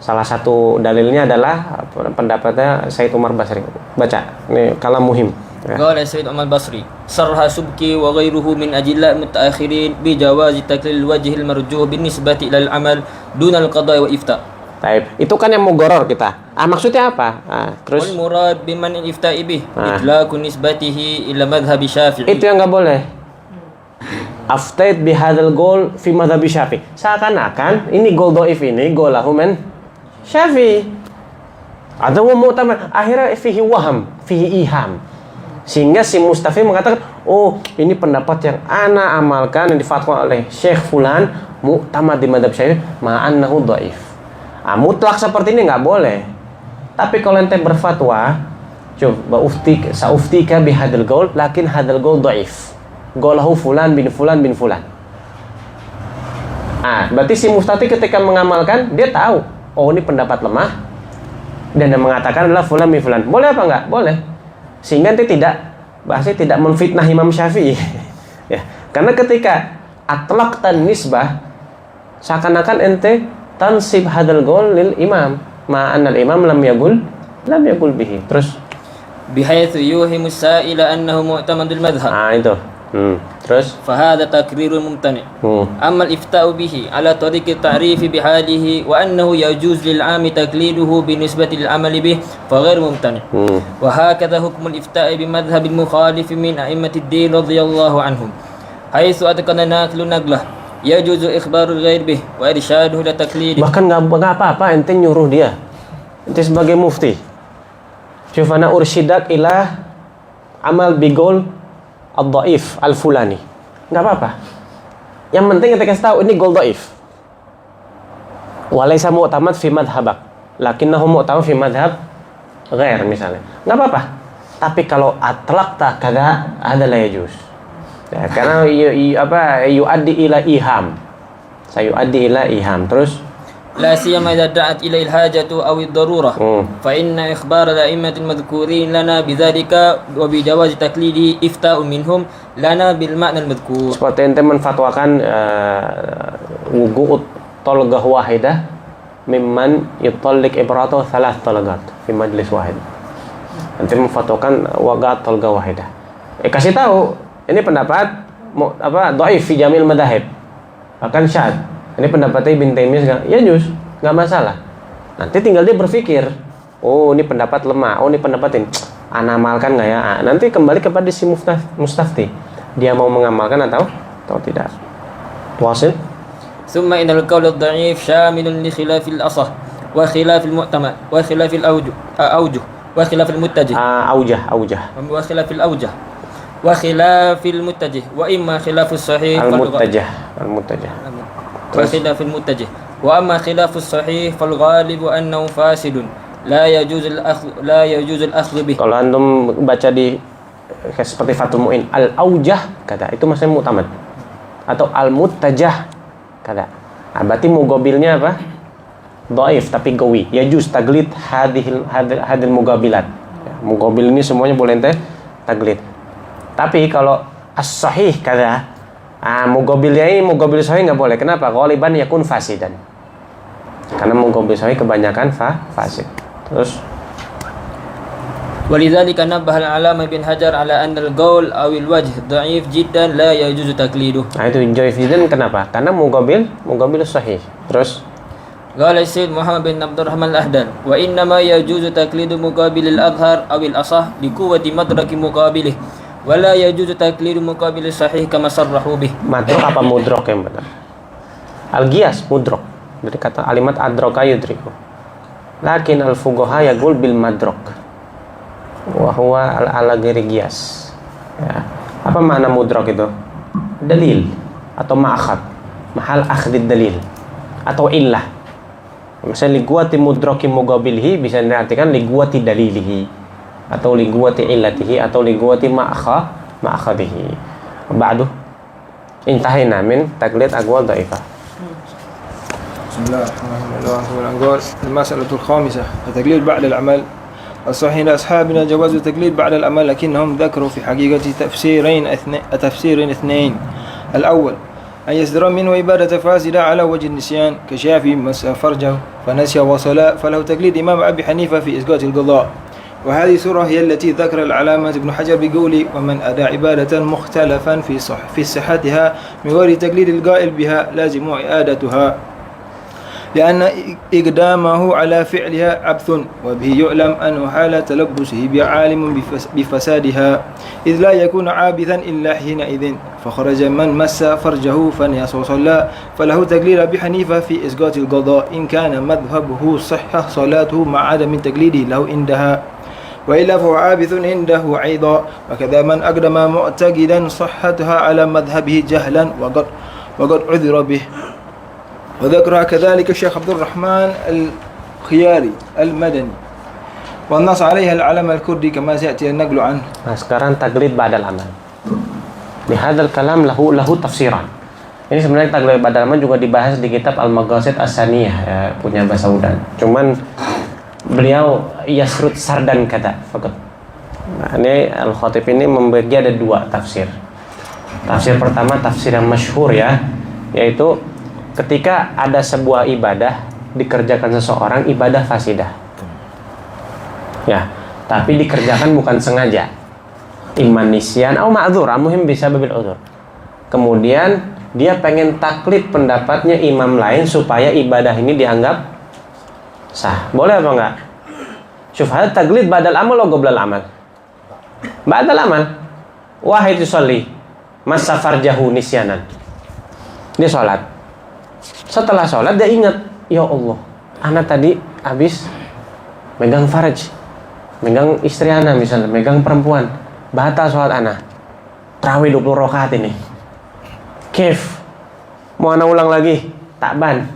Salah satu dalilnya adalah pendapatnya Sayyid Umar Basri. Baca, ini kalam muhim. قال السيد عمر البصري صرح سبكي وغيره من أجلاء المتأخرين بجواز تقليل الوجه المرجوح بالنسبة إلى العمل دون القضاء والإفتاء. Taib. Itu kan yang mugoror kita. Maksudnya apa? Terus والمراد بمن الإفتاء به إطلاق نسبته إلى مذهب الشافعي. itu yang nggak boleh. Aftait bihadzal gol fi madhhab Syafi'i. Seakan-akan ini gol dhaif ini golahu men Syafi'i. Atau mu'tamad akhirnya fihi waham, fihi iham. Sehingga si Mustafi mengatakan, oh ini pendapat yang ana amalkan yang difatwa oleh Syekh Fulan mu'tamad di madhab Syafi'i ma'annahu dhaif. Mutlak seperti ini nggak boleh. Tapi kalau ente berfatwa, coba sauftika bihadzal gol, lakin hadzal gol dhaif. Golahu fulan bin fulan bin fulan. Berarti si Mustafi ketika mengamalkan dia tahu, oh ini pendapat lemah dan yang mengatakan adalah fulan bin fulan. Boleh apa enggak? Boleh. Sehingga ente bahasanya tidak memfitnah Imam Syafi'i. Ya, karena ketika atlaqtan nisbah seakan-akan ente tansib hadzal gol lil imam, ma'an al imam lam yaqul bihi. Terus بحيث يوهم السائل أنه معتمد المذهب. itu. Terus فهذا تقرير ممتنع. أما الإفتاء به على طريق التعريف بحاله وأنه يجوز للعام تقليده بالنسبة للعمل به فغير ممتنع. وهكذا حكم الإفتاء بمذهب المخالف من أئمة الدين رضي الله عنهم حيث أتقن ناقل نقله يجوز إخبار الغير به وإرشاده إلى تقليده. Bahkan nggak apa-apa ente nyuruh dia. Ente sebagai mufti. Syufana ursyidak ila amal bigol ad-dhaif al-fulani. Enggak apa-apa. Yang penting kita kasih tahu ini gol dhaif. Walaysa mu'tamad fi madhhabak, lakinnahu mu'tamad fi madhhab ghair misalnya. Enggak apa-apa. Tapi kalau atlaqta kada ada la yajuz. Ya, karena yuaddi ila iham. Sayuaddi ila iham. Terus لا سيما إذا دعت إليه الحاجة أو الضرورة فإن إخبار الأئمة المذكورين لنا بذلك وبجواز تقليده إفتاء منهم لنا بالمعنى المذكور. Seperti ente menfatwakan wugu'ut talqah wahidah mimman yutalliq ibratu thalath talaqat fi majlis wahid. Ente menfatwakan waqat talqah wahidah. Kasih tahu ini pendapat dhaif fi jamil madahib. Bahkan syad. Ini pendapatnya Ibn Taimiyah, ya juz, nggak masalah. Nanti tinggal dia berpikir, oh ini pendapat lemah, oh ini pendapat ini, amalkan nggak ya? Nanti kembali kepada si mustafti, dia mau mengamalkan atau tidak. Wasil. ثم إن القول الضعيف شامل لخلاف الأصح وخلاف المؤتمد وخلاف الأوجه وخلاف المتجه. أوجه. وخلاف الأوجه وخلاف المتجه وإما خلاف الصحيح المتجه. وخلاف المتجه وأما خلاف الصحيح فالغالب أنه فاسد لا يجوز الأخذ به. Kalau antum baca di seperti Fathul Mu'in al-aujah kata itu maksudnya mu'tamad atau al-muttajah kata. Berarti mugobilnya apa? Dhaif tapi gawi. Yajuz taglid hadil mugabilat. Mugobil ini semuanya boleh ente taglid. Tapi kalau as-sahih kata mugobilnya ini mugobil sahih nggak boleh. Kenapa? Ghaliban yakun fasidan. Karena mugobil sahih kebanyakan fasid. Terus ولذلك نبه العلامة بن حجر على أن القول أو الوجه ضعيف جدا لا يجوز تقليده. Itu dhaif jiddan kenapa? Karena mugobil sahih. Terus قال السيد محمد بن عبد الرحمن الأهدل وإنما يجوز تقليد مقابل الأظهر أو الأصح لقوة مدرك مقابله ولا يجوز تقليد مقابل الصحيح كما صرحوا به. Madrok apa mudrok yang benar? Al-Qiyas mudrok. Dari kata alimat adroka yudriku. Lakin al-fuqaha yaqul bil madrok. wa huwa ala ghairi qiyas. Ya. Apa makna mudrak itu? Dalil atau ma'akhad, mahal akhdid dalil atau illah. Misalnya liguati mudraki muqabilihi bisa diartikan liguati dalilihi atau liguati illatihi atau liguati ma'akhadihi. Ba'du intahina min taklid aqwal dhaifah. بسم الله الرحمن الرحيم. نقول المسألة الخامسة التقليد بعد العمل. الصحيح لأصحابنا جواز التقليد بعد العمل، لكنهم ذكروا في حقيقة تفسيرين اثنين. الأول أن يصدر منه عبادة فاسدة على وجه النسيان كشافي مس فرجه فنسي وصلاة فله تقليد إمام أبي حنيفة في إسقاط القضاء. وهذه سورة هي التي ذكر العلامة ابن حجر بقوله ومن أدى عبادة مختلفا في صحتها من غير تقليد القائل بها لازم إعادتها، لأن إقدامه على فعلها عبث، وبه يعلم أنه حال تلبسه بعالم بفسادها، إذ لا يكون عابثا إلا حينئذ. فخرج من مس فرجه فنيس وصلى فله تقليد أبي حنيفة في إسقاط القضاء إن كان مذهبه صحة صلاته مع عدم تقليده له عندها، وإلا فهو عابث عنده أيضا. وكذا من أقدم معتقدا صحتها على مذهبه جهلا وقد عذر به. وذكرها كذلك الشيخ عبد الرحمن الخياري المدني، والنص عليها العلم الكردي كما سيأتي النقل عنه. Nah, sekarang taklid ba'dal amal. Di hadzal kalam lahu tafsiran. Ini sebenarnya taklid ba'dal amal juga dibahas di kitab Al-Maghasid As-Saniyah, ya, punya Bahasa Udan. Cuman beliau yasrud sardan kata faqat. Nah, ini Al-Khatib ini membagi ada dua tafsir. Tafsir pertama tafsir yang masyhur ya, yaitu ketika ada sebuah ibadah dikerjakan seseorang, ibadah fasidah. Ya, tapi dikerjakan bukan sengaja. Iman nisyan atau ma'dzur, muhim bisa babil udzur. Kemudian dia pengen taklid pendapatnya imam lain supaya ibadah ini dianggap sah. Boleh apa enggak? Syuf hada taklid ba'dal amal atau qoblal amal? Ba'dal amal. Wahid yusolli massa farjahu nisyanan. Dia sholat. Setelah sholat dia ingat, ya Allah, anak tadi habis megang faraj, megang istri anak misalnya, megang perempuan, batal sholat anak, tarawih 20 rakaat ini. Kif, mau anak ulang lagi, takban,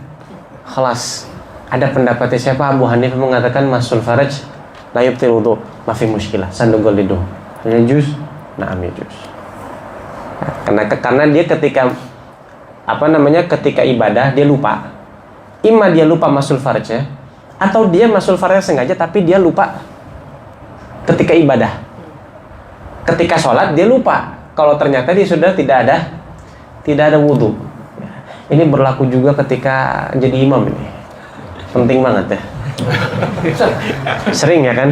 khalas. Ada pendapatnya siapa? Abu Hanifah mengatakan masul faraj, la yubtil wudu, mafi muskilah, sandugol lidu. Hanya juz, na'am ya juz. Karena dia ketika ketika ibadah dia lupa. Ima dia lupa masul farjnya, atau dia masul farjnya sengaja tapi dia lupa ketika ibadah. Ketika sholat dia lupa kalau ternyata dia sudah tidak ada wudhu. Ini berlaku juga ketika jadi imam ini. Penting banget ya. Sering ya kan?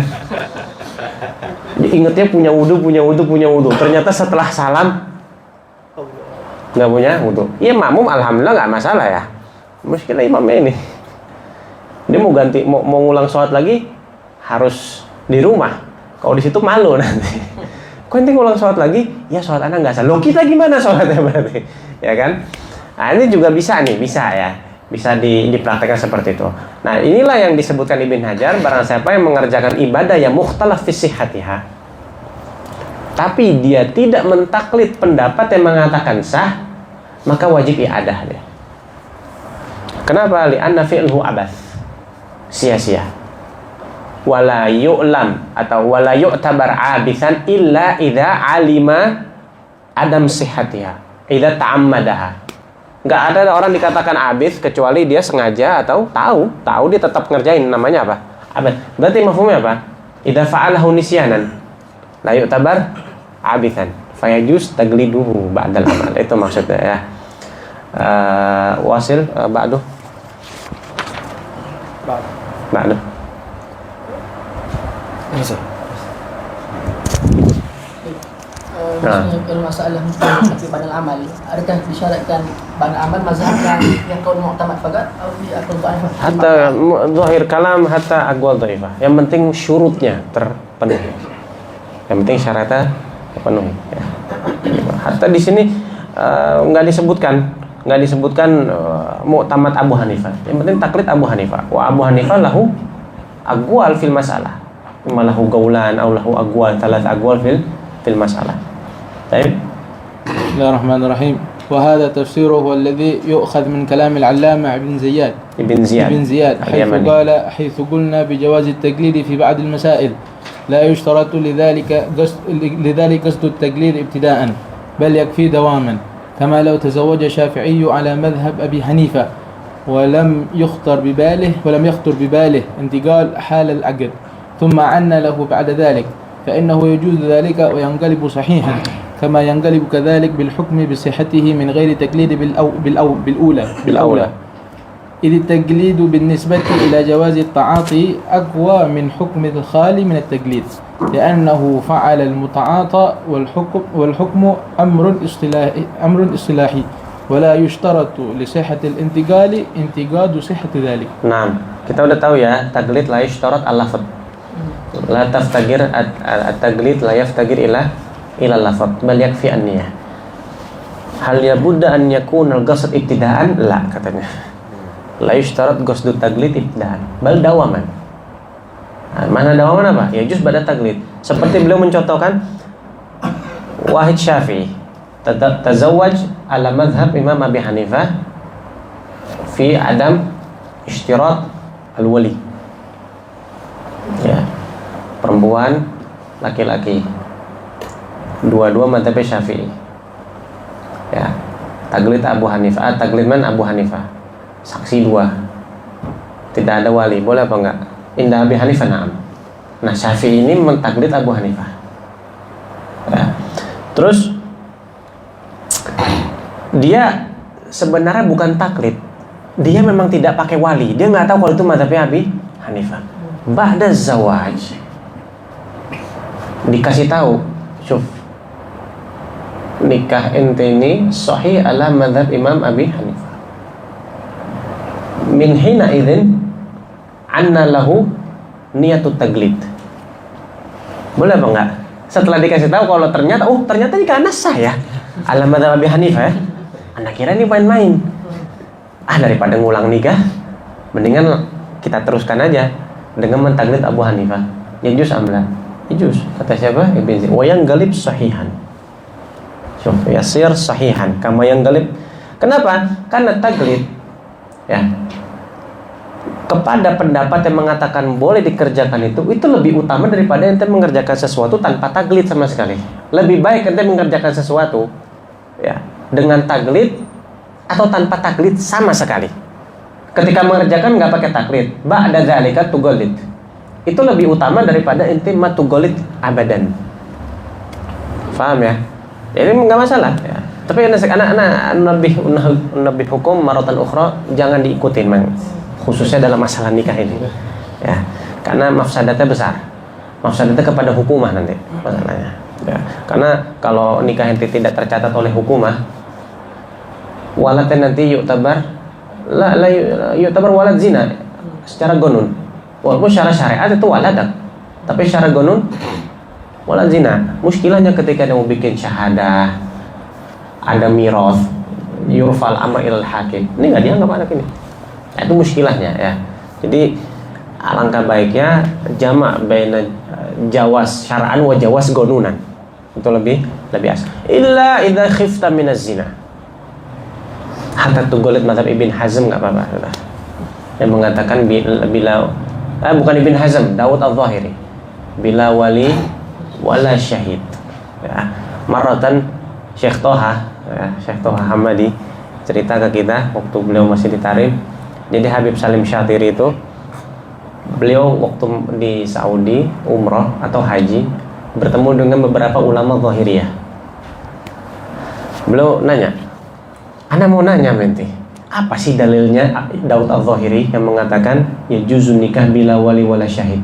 Ingatnya punya wudhu. Ternyata setelah salam nggak punya wudhu. Iya, makmum alhamdulillah nggak masalah ya. Muskilah imamnya ini. Dia mau ngulang sholat lagi harus di rumah. Kalau di situ malu nanti. Kok nanti ngulang sholat lagi? Ya sholat anak nggak sah. Loh kita gimana sholatnya berarti? Ya kan? Nah ini juga bisa ya. Bisa dipraktekkan seperti itu. Nah inilah yang disebutkan Ibn Hajar. Barang siapa yang mengerjakan ibadah yang mukhtalaf fi sihhatiha, tapi dia tidak mentaklid pendapat yang mengatakan sah, maka wajib i'adah dia. Kenapa? Li'anna fi'luhu abath, sia-sia. Wala yu'lam atau wala yu'tabar abithan illa idza alima adam sihhatiha, idza ta'ammadaha. Enggak ada orang dikatakan abith kecuali dia sengaja atau tahu dia tetap ngerjain, namanya apa? Abath. Berarti mafhumnya apa? Idza fa'alahu nisyanan la yu'tabar abithan fayajuz tagliduhu ba'dal amal. Itu maksudnya ya. Wasil ba'du. Masalah mustahil pada amal, adakah disyaratkan pada amal mazhabkan yang kau mu'tamad faqat atau diakul dhaifah? Hatta zahir kalam hatta aqwal dhaifah. Yang penting syurutnya terpenuhi. Yang penting syaratnya terpenuhi ya. Hatta di sini nggak disebutkan mu'tamad Abu Hanifah. Yang penting taklid Abu Hanifah. Wa Abu Hanifah lahu aqwal fil masalah. imma lahu qawlan aw lahu aqwal, thalath aqwal fil masalah. Baik. بسم الله الرحمن الرحيم. وهذا تفسيره هو الذي يؤخذ من كلام العلامة ابن زياد Ibn Ziyad حيث اليمني. قال حيث قلنا بجواز التقليد في بعض المسائل لا يشترط لذلك قصد التقليد ابتداء بل يكفي دواما، كما لو تزوج الشافعي على مذهب أبي حنيفة ولم يخطر بباله انتقال حال العقد ثم عن له بعد ذلك، فإنه يجوز ذلك وينقلب صحيحا كما ينقلب كذلك بالحكم بصحته من غير تقليد بالأولى إذ التقليد بالنسبة إلى جواز التعاطي أقوى من حكم الخالي من التقليد، لأنه فعل المتعاطى والحكم أمر اصطلاحي ولا يشترط لصحة الانتقال انتقاد صحة ذلك. Nah, kita udah tahu ya, taglid la yushtarat al-lafz. La taftagir at-taglid la yaftagir ila lafz, bal yakfi an-niyah. Hal yabudda an yakun al-qasd ibtidaan? La, katanya. La yushtarat qasdu taglid ibtidaan, bal dawaman. Nah, mana dawaman apa? Ya juz ba'da taglid. Seperti beliau mencontohkan Wahid Syafi'i tazawwaj ala madhab Imam Abi Hanifah fi adam ishtirat al-wali. Ya, perempuan, laki-laki, dua-dua madhab Syafi'i. Ya, taglid Abu Hanifah, taglid man Abu Hanifah, saksi dua, tidak ada wali, boleh apa enggak? Indah Abi Hanifah, na'am. Nah, Syafi'i ini mentaglid Abu Hanifah. Ya. Terus dia sebenarnya bukan taklid, dia memang tidak pakai wali, dia nggak tahu kalau itu madhabnya Abi Hanifah. Ba'da zawaj dikasih tahu, syuf, nikah ente ini sahih ala madhab Imam Abi Hanifah. Min hina idzin anna lahu niyatut taglid. Boleh apa enggak? Setelah dikasih tahu kalau ternyata nikah anak sah ya ala madhab Abi Hanifah ya. Anak kira ini main-main. Daripada ngulang nikah, mendingan kita teruskan aja dengan mentaglid Abu Hanifah. Yajuz amla. Yajuz. Kata siapa? Ibn Ziyad. Wa yang galib sahihan. Syuf, yasir sahihan. Kama yang galib. Kenapa? Karena taglid ya kepada pendapat yang mengatakan boleh dikerjakan itu lebih utama daripada ente mengerjakan sesuatu tanpa taglid sama sekali. Lebih baik ente mengerjakan sesuatu ya dengan taglid atau tanpa taglid sama sekali. Ketika mengerjakan nggak pakai taglid, ba'da dzalika tughalid. Itu lebih utama daripada ente matughalid abadan. Paham ya? Jadi nggak masalah ya. Tapi anak-anak nabih hukum maratan ukhra jangan diikutin, Mang. Khususnya dalam masalah nikah ini. Ya. Karena mafsadatnya besar. Mafsadatnya kepada hukumah nanti masalahnya. Ya. Karena kalau nikah ente tidak tercatat oleh hukumah, waladnya nanti yuktabar walad zina secara gonun. Walaupun secara syariat itu waladak, tapi secara gonun walad zina. Muskilahnya ketika dia mau bikin syahadah, ada miroth, yurfal amr ilal hakim. Ini nggak dianggap anak ini. Itu muskilahnya ya. Jadi alangkah baiknya jamak baina jawas syar'an wa jawas gonunan. Itu lebih asal. Illa idza khifta minaz zina. Hatta tughalid madhab Ibn Hazm nggak apa-apa. Yang mengatakan bukan Ibn Hazm, Daud Al-Zahiri. Bila wali wala syahid. Ya. Maratan Syekh Toha Hamadi cerita ke kita waktu beliau masih di Tarim. Jadi Habib Salim Syatiri itu beliau waktu di Saudi umroh atau haji bertemu dengan beberapa ulama Zahiriyah. Beliau nanya, "Ana mau nanya menti, apa sih dalilnya Daud Al-Zahiri yang mengatakan ya juzun nikah bila wali wala syahid?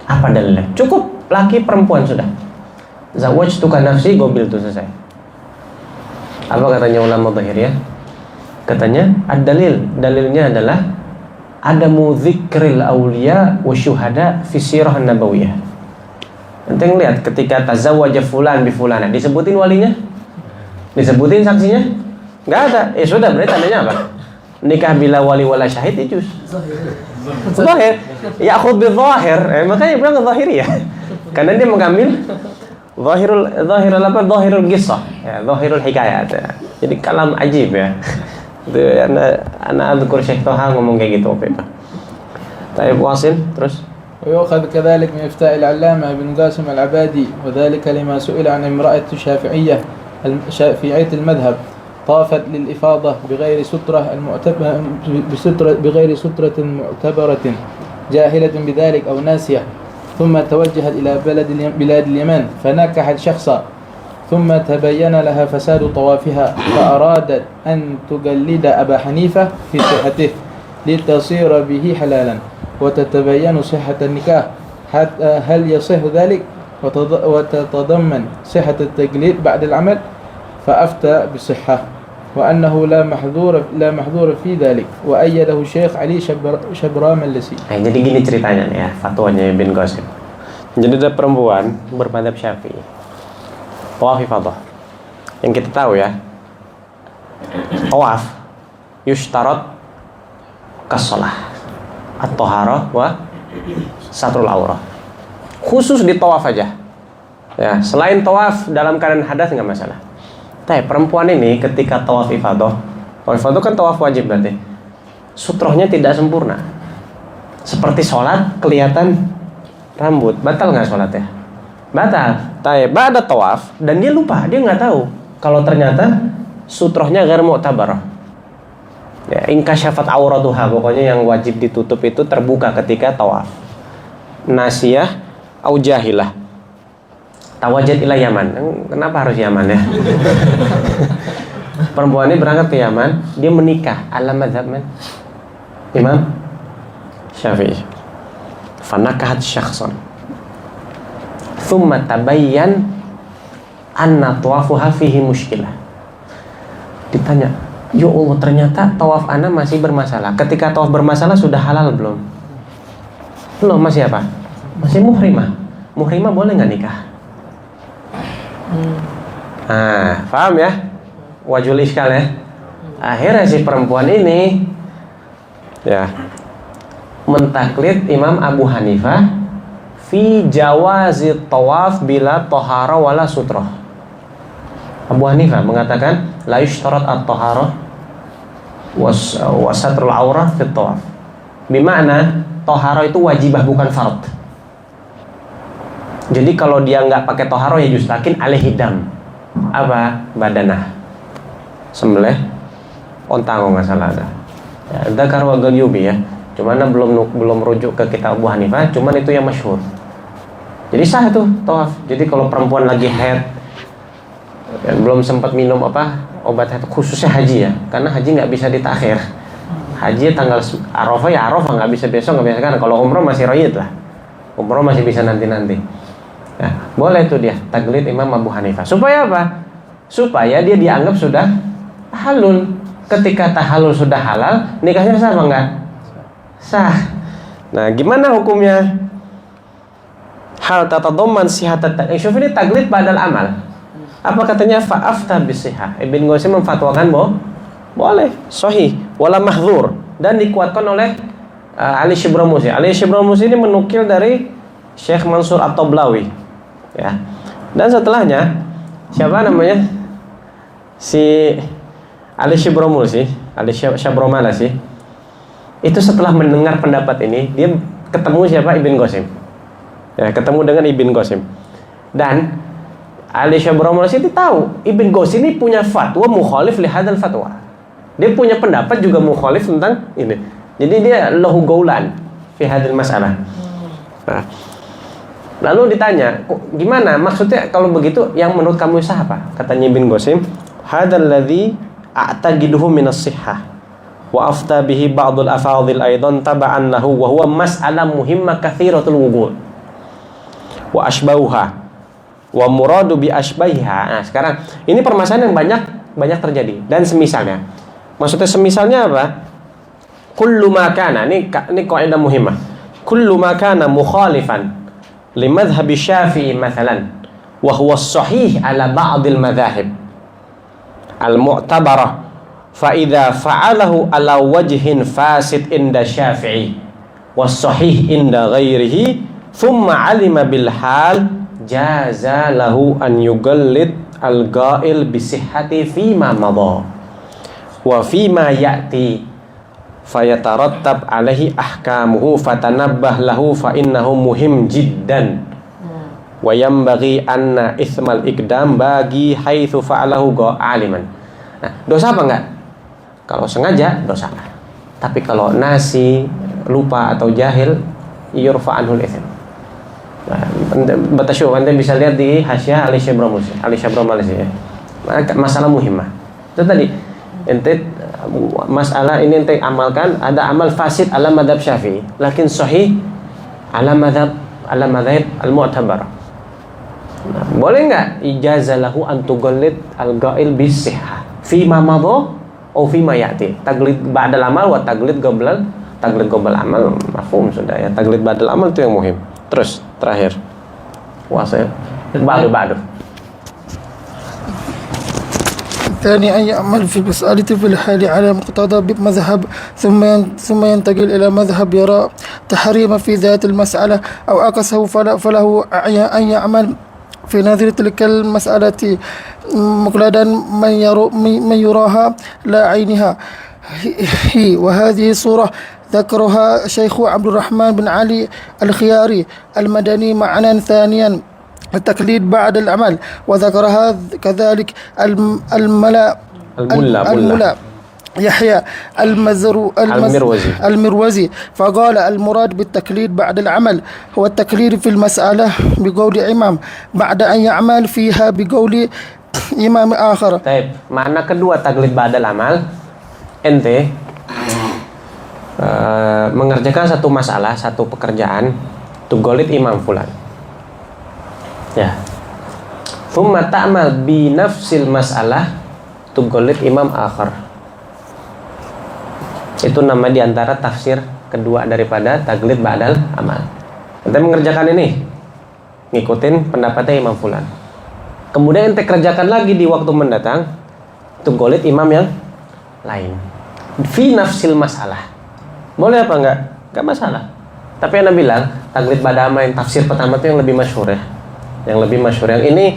Apa dalilnya? Cukup laki perempuan sudah. Zawajtuka nafsi gobil itu selesai." Apa katanya ulama Zahiriyah? Katanya dalilnya adalah adamu dzikril auliya wa syuhada fi sirah nabawiyah. Ente lihat ketika tazawwaja fulan bi fulana, disebutin walinya? Disebutin saksinya? Enggak ada. Sudah berarti tandanya apa? Nikah bila wali wala syahid itu Zahir. Ya'khudh bil-zahir. Makanya bilang zahiri ya. Karena dia mengambil zahirul qissah, ya, zahirul hikayat. Ya. Jadi kalam ajib ya. Itu anak adzkur Syekh Toha ngomong kayak gitu waktu itu. Taib wasil terus. ويؤخذ كذلك من إفتاء العلامة ابن قاسم العبادي وذلك لما سئل عن امرأة شافعية المذهب طافت للإفاضة بغير سترة معتبرة جاهلة بذلك أو ناسية ثم توجهت إلى بلاد اليمن فنكحت شخصا ثم تبين لها فساد طوافها فأرادت أن تقلد أبا حنيفة في صحته لتصير به حلالا وتتبين صحة النكاح حتى هل يصح ذلك وتتضمن صحة التقليد بعد العمل فأفتى بالصحة وأنه لا محظور في ذلك وأيده الشيخ علي شبرام اللسي. Jadi gini ceritanya nih ya, fatwanya Ibn Qasim. Jadi ada perempuan bermadzhab Syafi'i, tawaf ifadah. Yang kita tahu ya, tawaf yushtarat kas-shalah, at-taharah wa satrul aurah. Khusus di tawaf aja. Ya, selain tawaf dalam keadaan hadas nggak masalah. Tapi perempuan ini ketika tawaf ifadah kan tawaf wajib berarti. Sutrohnya tidak sempurna. Seperti sholat kelihatan rambut, batal nggak sholatnya? Batal. Tapi ba'da tawaf dan dia lupa, dia nggak tahu kalau ternyata sutrohnya ghair mu'tabarah. Ya, inkasyafat auratuha, pokoknya yang wajib ditutup itu terbuka ketika tawaf. Nasiyah au jahilah. Tawajjat ila Yaman. Kenapa harus Yaman ya? Perempuan ini berangkat ke Yaman, dia menikah ala mazhab Imam Syafi'i. Fanakahat syakhsan. Thumma tabayyan anna tawafuha fihi mushkilah. Ditanya, "Ya Allah, ternyata tawaf ana masih bermasalah." Ketika tawaf bermasalah sudah halal belum? Belum, masih apa? Masih muhrimah. Muhrimah boleh nggak nikah? Paham ya? Wajul iskal ya. Akhirnya si perempuan ini ya mentaklid Imam Abu Hanifah fi jawazi tawaf bila tahara wala sutrah. Abu Hanifah mengatakan la yushtarat at-taharah wa satrul aurah fi tawaf. Bima'na tahara itu wajibah bukan fard. Jadi kalau dia nggak pakai toharo ya justakin alaihi dam. Apa? Badanah. Sembelih onta kalau nggak salah ada. Ya, dzakar wa ghalyubi ya. Cuman belum rujuk ke kitab Abu Hanifah, cuman itu yang masyhur. Jadi sah itu tawaf. Jadi kalau perempuan lagi haid ya, belum sempat minum obat haid, khususnya haji ya. Karena haji nggak bisa ditakhir. Haji tanggal Arafah ya Arafah, nggak bisa besok, nggak bisa kan. Kalau umroh masih royid lah. Umroh masih bisa nanti. Ya, boleh itu dia taklid Imam Abu Hanifah. Supaya apa? Supaya dia dianggap sudah tahalul. Ketika tahalul sudah halal, nikahnya sah apa enggak? Sah. Nah, gimana hukumnya? Hal tatadamman sihatat syuf ini taklid badal amal. Apa katanya? Fa'afta bisihah. Ibn Qasim memfatwakan boleh, sahih, wala mahdzur, dan dikuatkan oleh Ali Shibramusi. Ali Shibramusi ini menukil dari Syekh Mansur At-Tablawi. Ya. Dan setelahnya siapa namanya? Si Ali Shibramusi, Ali Shabromalasi. Itu setelah mendengar pendapat ini, dia ketemu siapa? Ibn Qasim. Ya, ketemu dengan Ibn Qasim. Dan Ali Shabromalasi itu tahu Ibn Qasim ini punya fatwa mukhalif li hadzal fatwa. Dia punya pendapat juga mukhalif tentang ini. Jadi dia lahu gaulan fi hadzal masalah. Nah, lalu ditanya, gimana? Maksudnya kalau begitu yang menurut kamu sah apa? Katanya Ibn Qasim, hadzal ladzi a'taqiduhu min as-sihhah wa afta bihi ba'dul afadhil aidan taba'an lahu wa huwa mas'alah muhimmah katsiratul wuqu' wa asbahuha wa muradu bi asbahiha. Nah, sekarang ini permasalahan yang banyak terjadi dan semisalnya. Maksudnya semisalnya apa? Kullu ma kana, ini kaidah muhimmah. Kullu ma kana mukhalifan limadhhab Syafi'i mathalan wa huwa as-sahih ala ba'd al-madhahib al-mu'tabarah fa idza fa'alahu ala wajhin fasid inda Syafi'i was sahih inda ghairihi thumma alima bil hal jaza lahu an yugallid al ghail bi sihhati fima madha wa fima ya'ti fayatarattab alaihi ahkamuhu fatanabbah lahu fa innahu muhim jiddan wa yanbaghi anna ithmal iqdam bagi haitsu fa'alahu aliman. Nah, dosa apa enggak? Kalau sengaja dosa. Tapi kalau nasi, lupa atau jahil, yurfa anhul itsm. Nah, batasyu anda bisa lihat di Hasyiah Ali Syabram ya. Masalah muhimmah. Itu tadi ente masalah ini ente amalkan, ada amal fasid ala madhab Syafi'i, lakin sahih ala madhab al-mu'tabar. Nah, boleh nggak ijazah lahu an tugallid al-ghail bisihha fi ma madha atau fi ma ya'ti. Taglid ba'dal amal wa taglid qabla amal mafhum sudah ya. Taglid ba'dal amal itu yang muhim. Terus terakhir wasil ba'du الثاني أن يعمل في المسألة في الحال على مقتضى مذهب ثم ينتقل إلى مذهب يرى تحريم في ذات المسألة أو أقصه فله أن يعمل في نظر تلك المسألة مقلدا من يراها لا عينها هي. وهذه صورة ذكرها شيخ عبد الرحمن بن علي الخياري المدني معنى ثانيا التقليد بعد العمل، وذكرها كذلك الملا يحيى المروزي فقال المراد بالتقليد بعد العمل هو التقليد في المسألة بقول إمام بعد أن يعمل فيها بقول إمام آخر. Baik, makna kedua taglid ba'dal amal, ente mengerjakan satu masalah, satu pekerjaan, tugolid imam fulan. Ya. Thumma ta'mal bi nafsil mas'alah tugolid imam akhar. Itu nama diantara tafsir kedua daripada taglid ba'dal amal. Ente mengerjakan ini, ngikutin pendapatnya imam fulan. Kemudian ente kerjakan lagi di waktu mendatang, tugolid imam yang lain. Fi nafsil masalah. Boleh apa enggak? Enggak masalah. Tapi Anda bilang taglid ba'dal amal yang tafsir pertama itu yang lebih masyhur ya. Yang lebih masyhur yang ini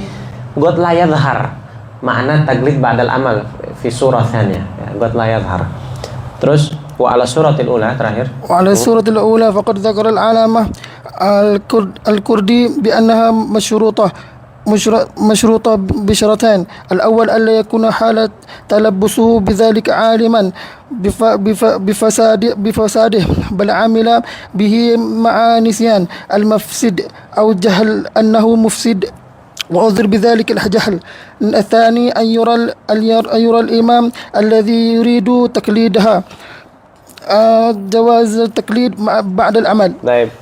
God la yadhhar. Makna taglid ba'dal amal fi surah tsaniyah. Ya, God la yadhhar. Terus wa ala suratil ula terakhir. Wa ala suratil ula faqad dzakara al-alamah al-kurdi bi annaha مشروطة بشرطين. الأول ألا يكون حالة تلبسه بذلك عالما بفساده بل عمل به مع نسيان المفسد أو جهل أنه مفسد وعذر بذلك الجهل. الثاني أن يرى الإمام الذي يريد تقليدها جواز التقليد بعد العمل. Baik.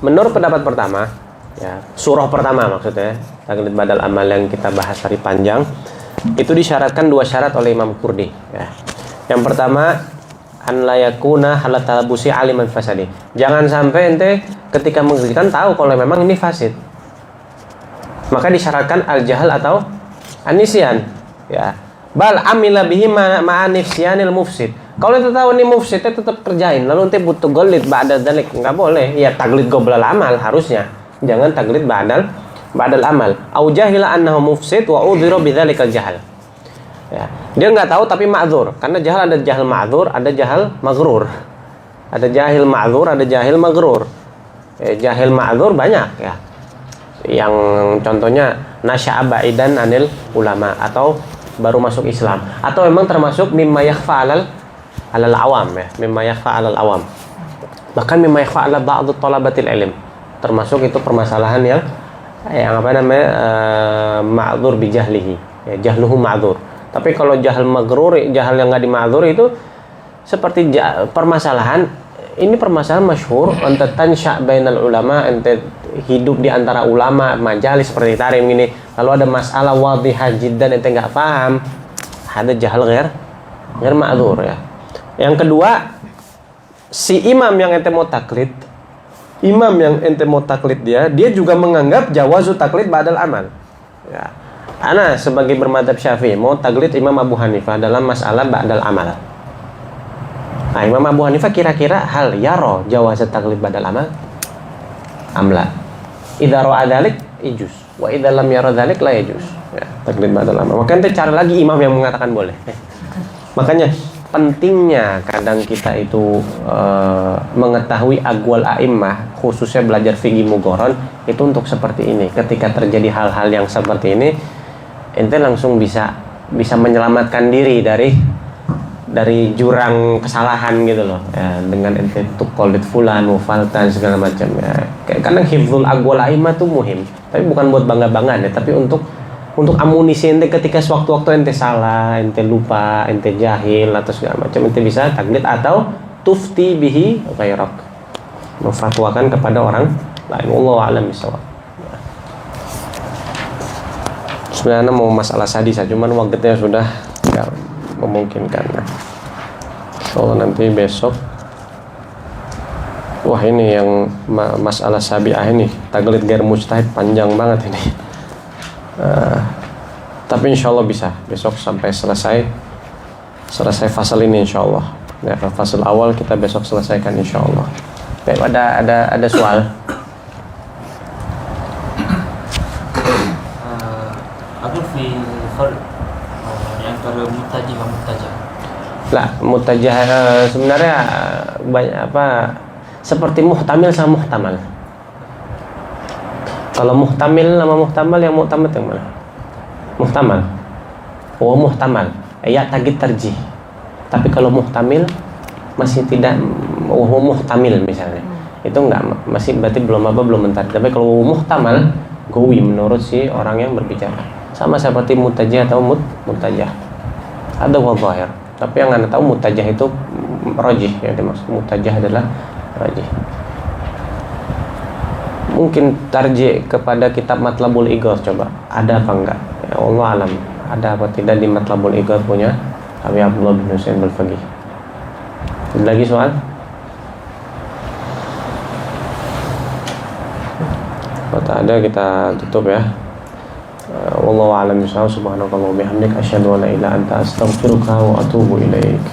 Menurut pendapat pertama, ya, surah pertama maksudnya taglid ba'dal amal yang kita bahas tadi panjang, itu disyaratkan dua syarat oleh Imam Qurdi ya. Yang pertama an la yakuna halat talabusi aliman fasadi. Jangan sampai ente ketika mengerjakan tahu kalau memang ini fasid. Maka disyaratkan al-jahal atau an-nisyan ya. Bal amila bihi ma'anifsyanil mufsid. Kalau ente tahu ini mufsid, tetap kerjain. Lalu ente butuh golid ba'da dzalik, enggak boleh. Ya taglid qoblal amal harusnya. Jangan taglid ba'dal amal. Au jahila annahu mufsid wa udhira bidzalikal jahal. Ya. Dia enggak tahu tapi ma'dzur. Karena jahal ada jahal ma'dzur, ada jahal maghrur. Ada jahil ma'dzur, ada jahil maghrur. Jahil ma'dzur banyak ya. Yang contohnya nasya'a ba'idan anil ulama atau baru masuk Islam atau memang termasuk mimma yakhfa alal awam ya, mimma yakhfa alal awam. Bahkan mimma yakhfa ala ba'd thalabatil ilm. Termasuk itu permasalahan yang apa namanya ma'dzur bi jahlihi. Ya, jahluhu ma'dzur. Tapi kalau jahal maghrur, jahal yang enggak dima'dzur itu seperti permasalahan ini permasalahan masyhur anta tansya bainal ulama, ente hidup di antara ulama majalis seperti tarim ini, lalu ada masalah wadhihah jiddan ente enggak paham, ada jahal ghair ma'dzur ya. Yang kedua, si imam yang ente mau taklid, dia juga menganggap jawazu taklid ba'dal amal. Ya. Ana sebagai bermadzhab Syafi'i mau taklid Imam Abu Hanifah dalam masalah ba'dal amal. Nah, Imam Abu Hanifah kira-kira hal yaro jawaz taklid badal amal amla. Idza ra'a dzalik ijuz wa idza lam yara dzalik la yajuz. Ya, taklid badal amal. Makanya cari lagi imam yang mengatakan boleh. Makanya pentingnya kadang kita itu mengetahui aqwal a'immah, khususnya belajar fikih mugoron itu untuk seperti ini. Ketika terjadi hal-hal yang seperti ini, ente langsung bisa menyelamatkan diri dari jurang kesalahan gitu loh ya, dengan ente untuk kolit fulan, mufaltan segala macam ya. Kadang hifdzul aqwal a'immah tuh muhim, tapi bukan buat bangga-banggaan ya, tapi untuk amunisi ente ketika sewaktu-waktu ente salah, ente lupa, ente jahil atau segala macam, ente bisa taklid atau tufti bihi ghairak, memfatwakan kepada orang lain. Wallahu a'lam bishawab. Sebenarnya mau masalah sadis, cuman waktunya sudah nggak memungkinkan. So nanti besok, wah ini yang masalah sabi'ah ini taklid gair mujtahid panjang banget ini. Tapi insya Allah bisa besok sampai selesai fasal ini insya Allah. Ya, fasal awal kita besok selesaikan insya Allah. Baik, ada soal. Apa fi farq yang antara mutajih dan mutajah? Lah, mutajah sebenarnya banyak seperti muhtamil sama muhtamal. Kalau muhtamil sama muhtamal, yang muhtamal yang mana? Muhtamal. Oh, muhtamal. Ya tagid tarjih. Tapi kalau muhtamil masih tidak, muhtamil misalnya. Itu enggak, masih berarti belum mentar. Tapi kalau muhtamal, gawi menurut si orang yang berbicara. Sama seperti mutajah atau mutajah. Ada wadhahir. Tapi yang Anda tahu mutajah itu rajih, yang dimaksud mutajah adalah rajih. Mungkin tarjih kepada kitab Matlabul Ighath, coba ada apa enggak? Ya Allah alam, ada apa tidak di Matlabul Ighath punya Abi Abdullah bin Husain Al-Faqih. Lagi soal? Kalau tak ada kita tutup ya. Wallahu a'lam bishawab. Subhanakallahumma wa bihamdika asyhadu an la ilaha illa anta astaghfiruka wa atubu ilaik.